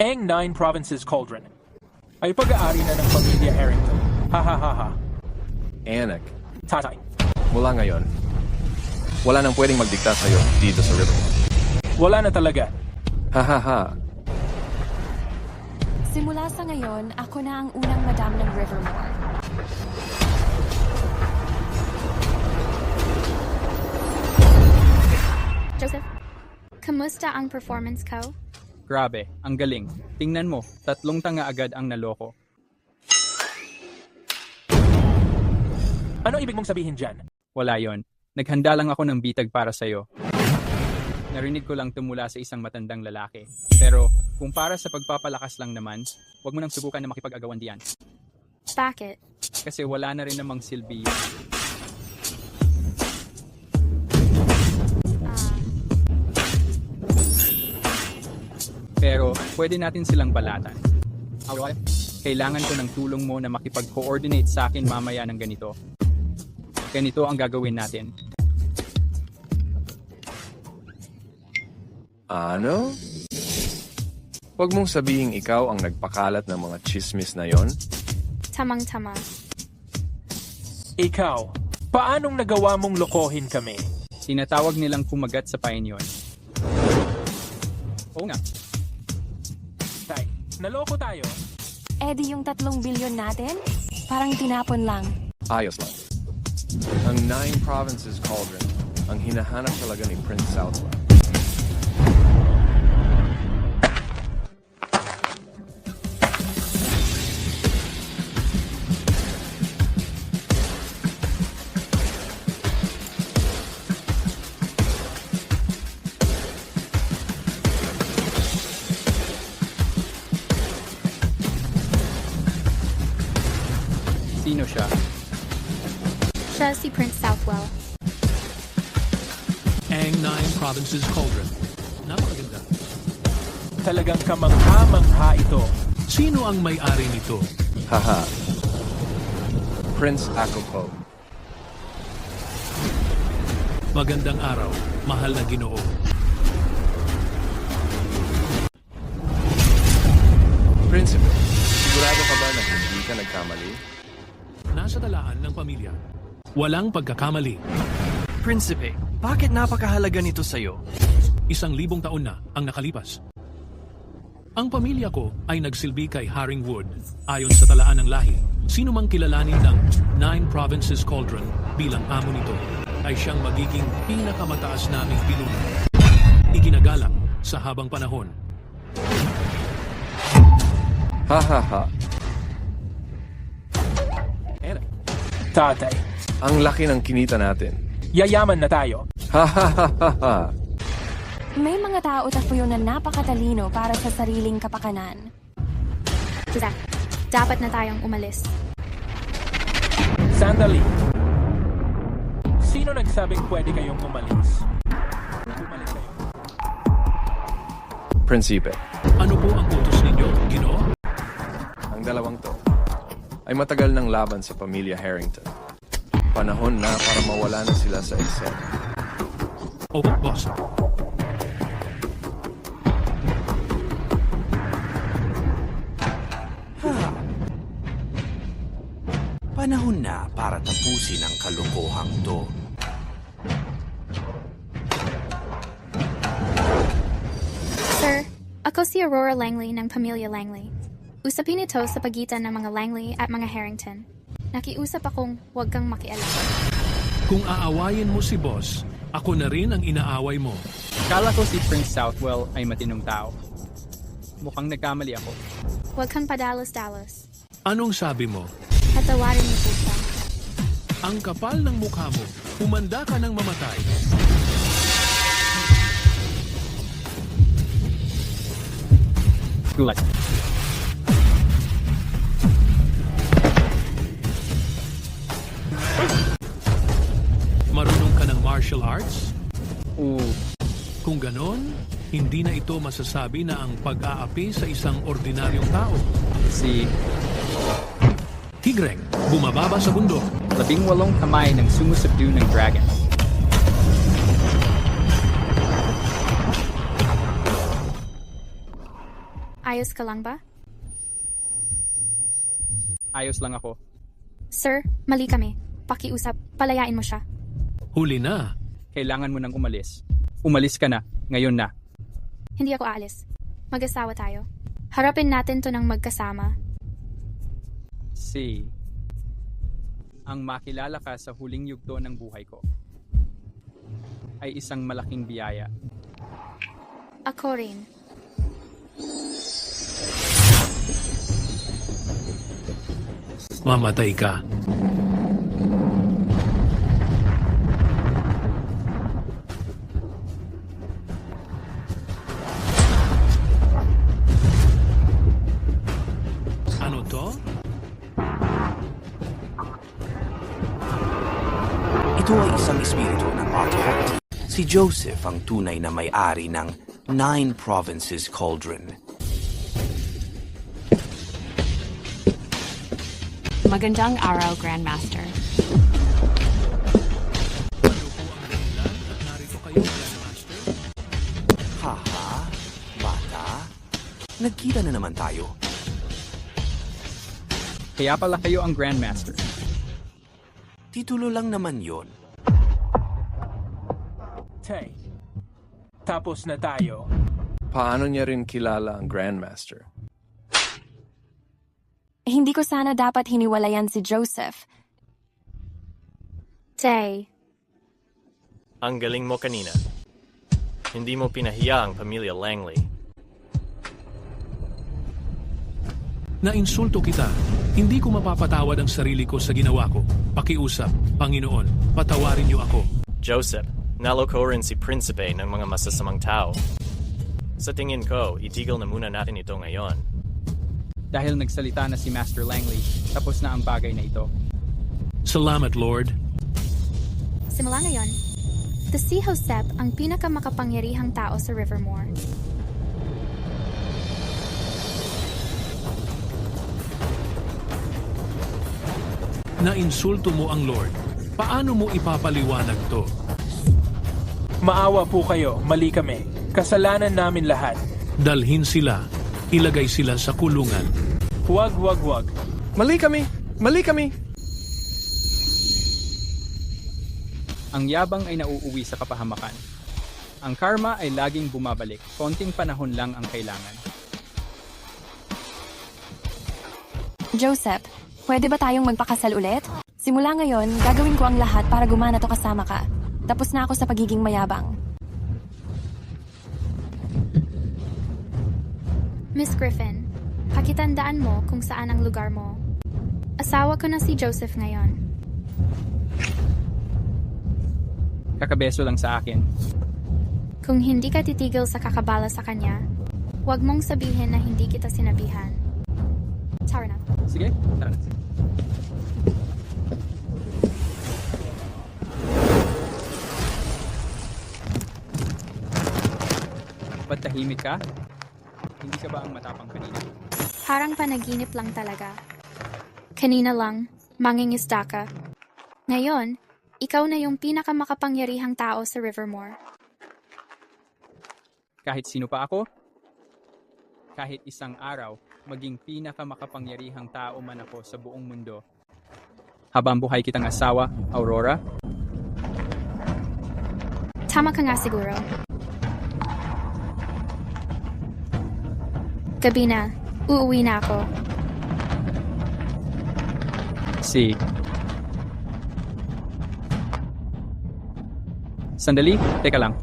ang 9 Provinces Cauldron ay pag-aari na ng pamilya Harrington. Ha ha ha ha.
Anak,
Tatay.
mula ngayon, wala nang pwedeng magdikta sa'yo dito sa Rivermore.
Wala na talaga.
Ha ha ha.
Simula sa ngayon, ako na ang unang madam ng Rivermore.
Joseph, kamusta ang performance ko?
Grabe, ang galing. Tingnan mo, 3 tanga agad ang naloko.
Ano ibig mong sabihin dyan?
Wala yon. Naghanda lang ako ng bitag para sa'yo. Narinig ko lang tumula sa isang matandang lalaki. Pero kung para sa pagpapalakas lang naman, huwag mo nang subukan na makipag-agawan diyan.
Bakit?
Kasi wala na rin namang silbi yun. Pero pwede natin silang balatan. Kailangan ko ng tulong mo na makipag-coordinate sa akin mamaya ng ganito. Ganito ang gagawin natin.
Ano? Huwag mong sabihing ikaw ang nagpakalat ng mga chismis na yon.
Tamang-tama.
Ikaw, paanong nagawa mong lokohin kami?
Tinatawag nilang kumagat sa pain yun. Oo nga.
Tay, naloko tayo.
Eddie, yung 3 bilyon natin? Parang tinapon lang.
Ayos lang. Ang 9 Provinces Cauldron ang hinahanap talaga ni Prince Southwell.
Sino siya?
Siya si Prince Southwell.
Ang 9 Provinces Cauldron. Napakaganda.
Talagang kamangha-mangha ito.
Sino ang may-ari nito?
Haha. Prince Akoko.
Magandang araw, mahal na Ginoo.
Prinsipe, sigurado ka ba na hindi ka nagkamali?
Nasa talaan ng pamilya. Walang pagkakamali.
Prinsipe, bakit napakahalaga nito sa'yo?
1,000 taon na ang nakalipas. Ang pamilya ko ay nagsilbi kay Haringwood. Ayon sa talaan ng lahi, sino mang kilalanin ng 9 Provinces Cauldron bilang amo nito ay siyang magiging pinakamataas naming pinuno. Iginagalang sa habang panahon.
Ha ha ha.
Tatay,
Ang laki ng kinita natin.
yayaman na tayo.
Ha ha ha ha ha.
May mga tao tapuyo na napakatalino para sa sariling kapakanan.
Joseph, dapat na tayong umalis.
Sandali. Sino nagsabing pwede kayong umalis? Bumalik kayo.
Prinsipe,
Ano po ang utos ninyo, Ginoo?
ang dalawang to ay matagal ng laban sa pamilya Harrington. Panahon na para mawala na sila sa eksena.
Opo, boss.
Panahon na para tapusin ang kalokohang to.
Sir, ako si Aurora Langley ng pamilya Langley. Usapin ito sa pagitan ng mga Langley at mga Harrington. Nakiusap akong huwag kang makialam.
Kung aawayin mo si boss, ako na rin ang inaaway mo.
Kala ko si Prince Southwell ay matinong tao. Mukhang nagkamali ako.
Huwag kang padalos-dalos.
Anong sabi mo?
Patawarin mo po siya.
Ang kapal ng mukha mo, humanda ka ng mamatay.
Gulat.
Marunong ka ng martial arts?
Oo.
Kung ganon, hindi na ito masasabi na ang pag-aapi sa isang ordinaryong tao.
Si
Tigreng, bumababa sa bundok.
18 kamay ng sumusubdue ng dragon.
Ayos ka lang ba?
Ayos lang ako.
Sir, mali kami. Pakiusap, palayain mo siya.
Huli na.
Kailangan mo nang umalis. Umalis ka na. Ngayon na.
Hindi ako aalis. Mag-asawa tayo. Harapin natin to ng magkasama.
Si ang makilala ka sa huling yugto ng buhay ko ay isang malaking biyaya.
Ako rin.
Mamatay ka. Ano to?
Ito ay isang espiritu ng Artifact. Si Joseph ang tunay na may-ari ng 9 Provinces Cauldron.
Magandang araw, Grandmaster.
Haha, bata. Nagkita na naman tayo.
Kaya pala kayo ang Grandmaster.
Titulo lang naman yon.
Tay, tapos na tayo.
Paano niya rin kilala ang Grandmaster?
Hindi ko sana dapat hiniwalayan si Joseph.
Tay,
Ang galing mo kanina. Hindi mo pinahiya ang pamilya Langley.
Nainsulto kita. Hindi ko mapapatawad ang sarili ko sa ginawa ko. Pakiusap, Panginoon, patawarin niyo ako.
Joseph, naloko rin si Prinsipe ng mga masasamang tao. Sa tingin ko, itigil na muna natin ito ngayon.
Dahil nagsalita na si Master Langley, tapos na ang bagay na ito.
Salamat, Lord.
simula ngayon, si Joseph ang pinakamakapangyarihang tao sa Rivermore.
Nainsulto mo ang Lord. Paano mo ipapaliwanag to?
Maawa po kayo, mali kami. Kasalanan namin lahat.
Dalhin sila. Ilagay sila sa kulungan.
Wag.
Mali kami! Mali kami!
Ang yabang ay nauuwi sa kapahamakan. Ang karma ay laging bumabalik. Konting panahon lang ang kailangan.
Joseph, pwede ba tayong magpakasal ulit? Simula ngayon, gagawin ko ang lahat para gumana to kasama ka. Tapos na ako sa pagiging mayabang.
Miss Griffin, pakitandaan mo kung saan ang lugar mo. Asawa ko na si Joseph ngayon.
Kakabeso lang sa akin.
Kung hindi ka titigil sa kakabala sa kanya, huwag mong sabihin na hindi kita sinabihan. Tara na.
Sige, tara na. Ba't tahimik ka? Hindi ka ba ang matapang kanina?
Parang panaginip lang talaga. Kanina lang, mangingisda ka. Ngayon, ikaw na yung pinakamakapangyarihang tao sa Rivermore.
Kahit sino pa ako? Kahit isang araw, maging pinakamakapangyarihang tao man ako sa buong mundo. Habang buhay kitang asawa, Aurora?
Tama ka nga siguro. Gabi na, uuwi na ako.
Sandali, teka lang.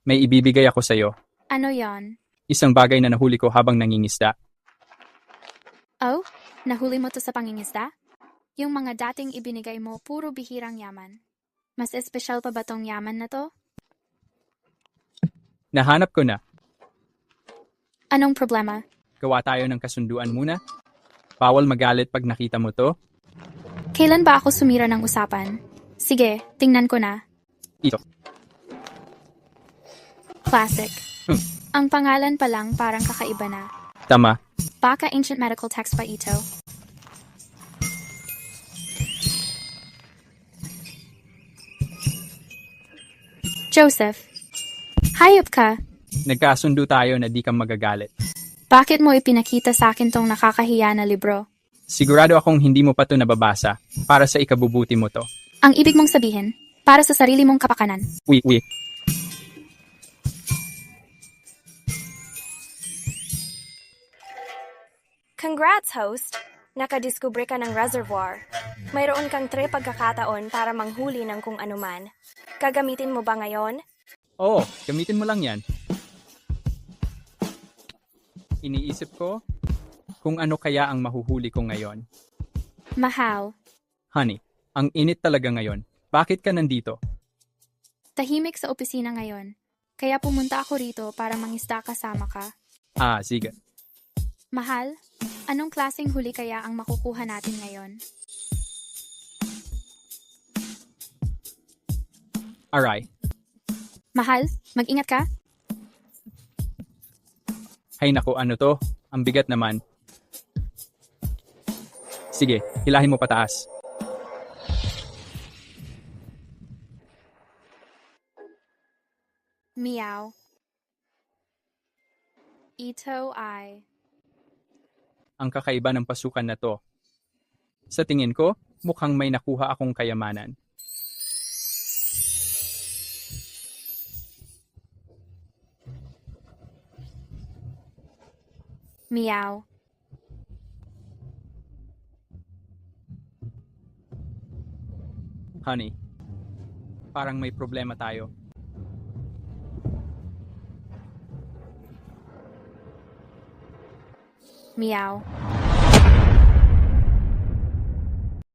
May ibibigay ako sa iyo.
Ano yon?
Isang bagay na nahuli ko habang nangingisda.
Oh, nahuli mo to sa pangingisda? Yung mga dating ibinigay mo, puro bihirang yaman. Mas espesyal pa ba tong yaman na to?
Nahanap ko na.
Anong problema?
Gawa tayo ng kasunduan muna. Bawal magalit pag nakita mo to.
Kailan ba ako sumira ng usapan? Sige, tingnan ko na.
Ito.
Classic. Ang pangalan pa lang parang kakaiba na.
Tama.
Baka ancient medical text pa ito. Joseph, Hayop ka!
Nagkasundo tayo na di ka magagalit.
Bakit mo ipinakita sa akin tong nakakahiya na libro?
Sigurado akong hindi mo pa to nababasa para sa ikabubuti mo to.
Ang ibig mong sabihin, para sa sarili mong kapakanan.
Wi.
Congrats, host! Nakadiskubre ka ng reservoir. Mayroon kang 3 pagkakataon para manghuli ng kung anuman. Gagamitin mo ba ngayon?
Oo, gamitin mo lang yan. Iniisip ko kung ano kaya ang mahuhuli ko ngayon.
Mahal,
Honey, ang init talaga ngayon. Bakit ka nandito?
tahimik sa opisina ngayon. Kaya pumunta ako rito para mangisda kasama ka.
Ah, sige.
Mahal, anong klaseng huli kaya ang makukuha natin ngayon?
Aray.
Mahal, mag-ingat ka.
Hay naku, ano to? Ang bigat naman. Sige, hilahin mo pataas.
Meow. Ito ay...
Ang kakaiba ng pasukan na to. Sa tingin ko, mukhang may nakuha akong kayamanan.
Meow.
Honey, parang may problema tayo.
Meow.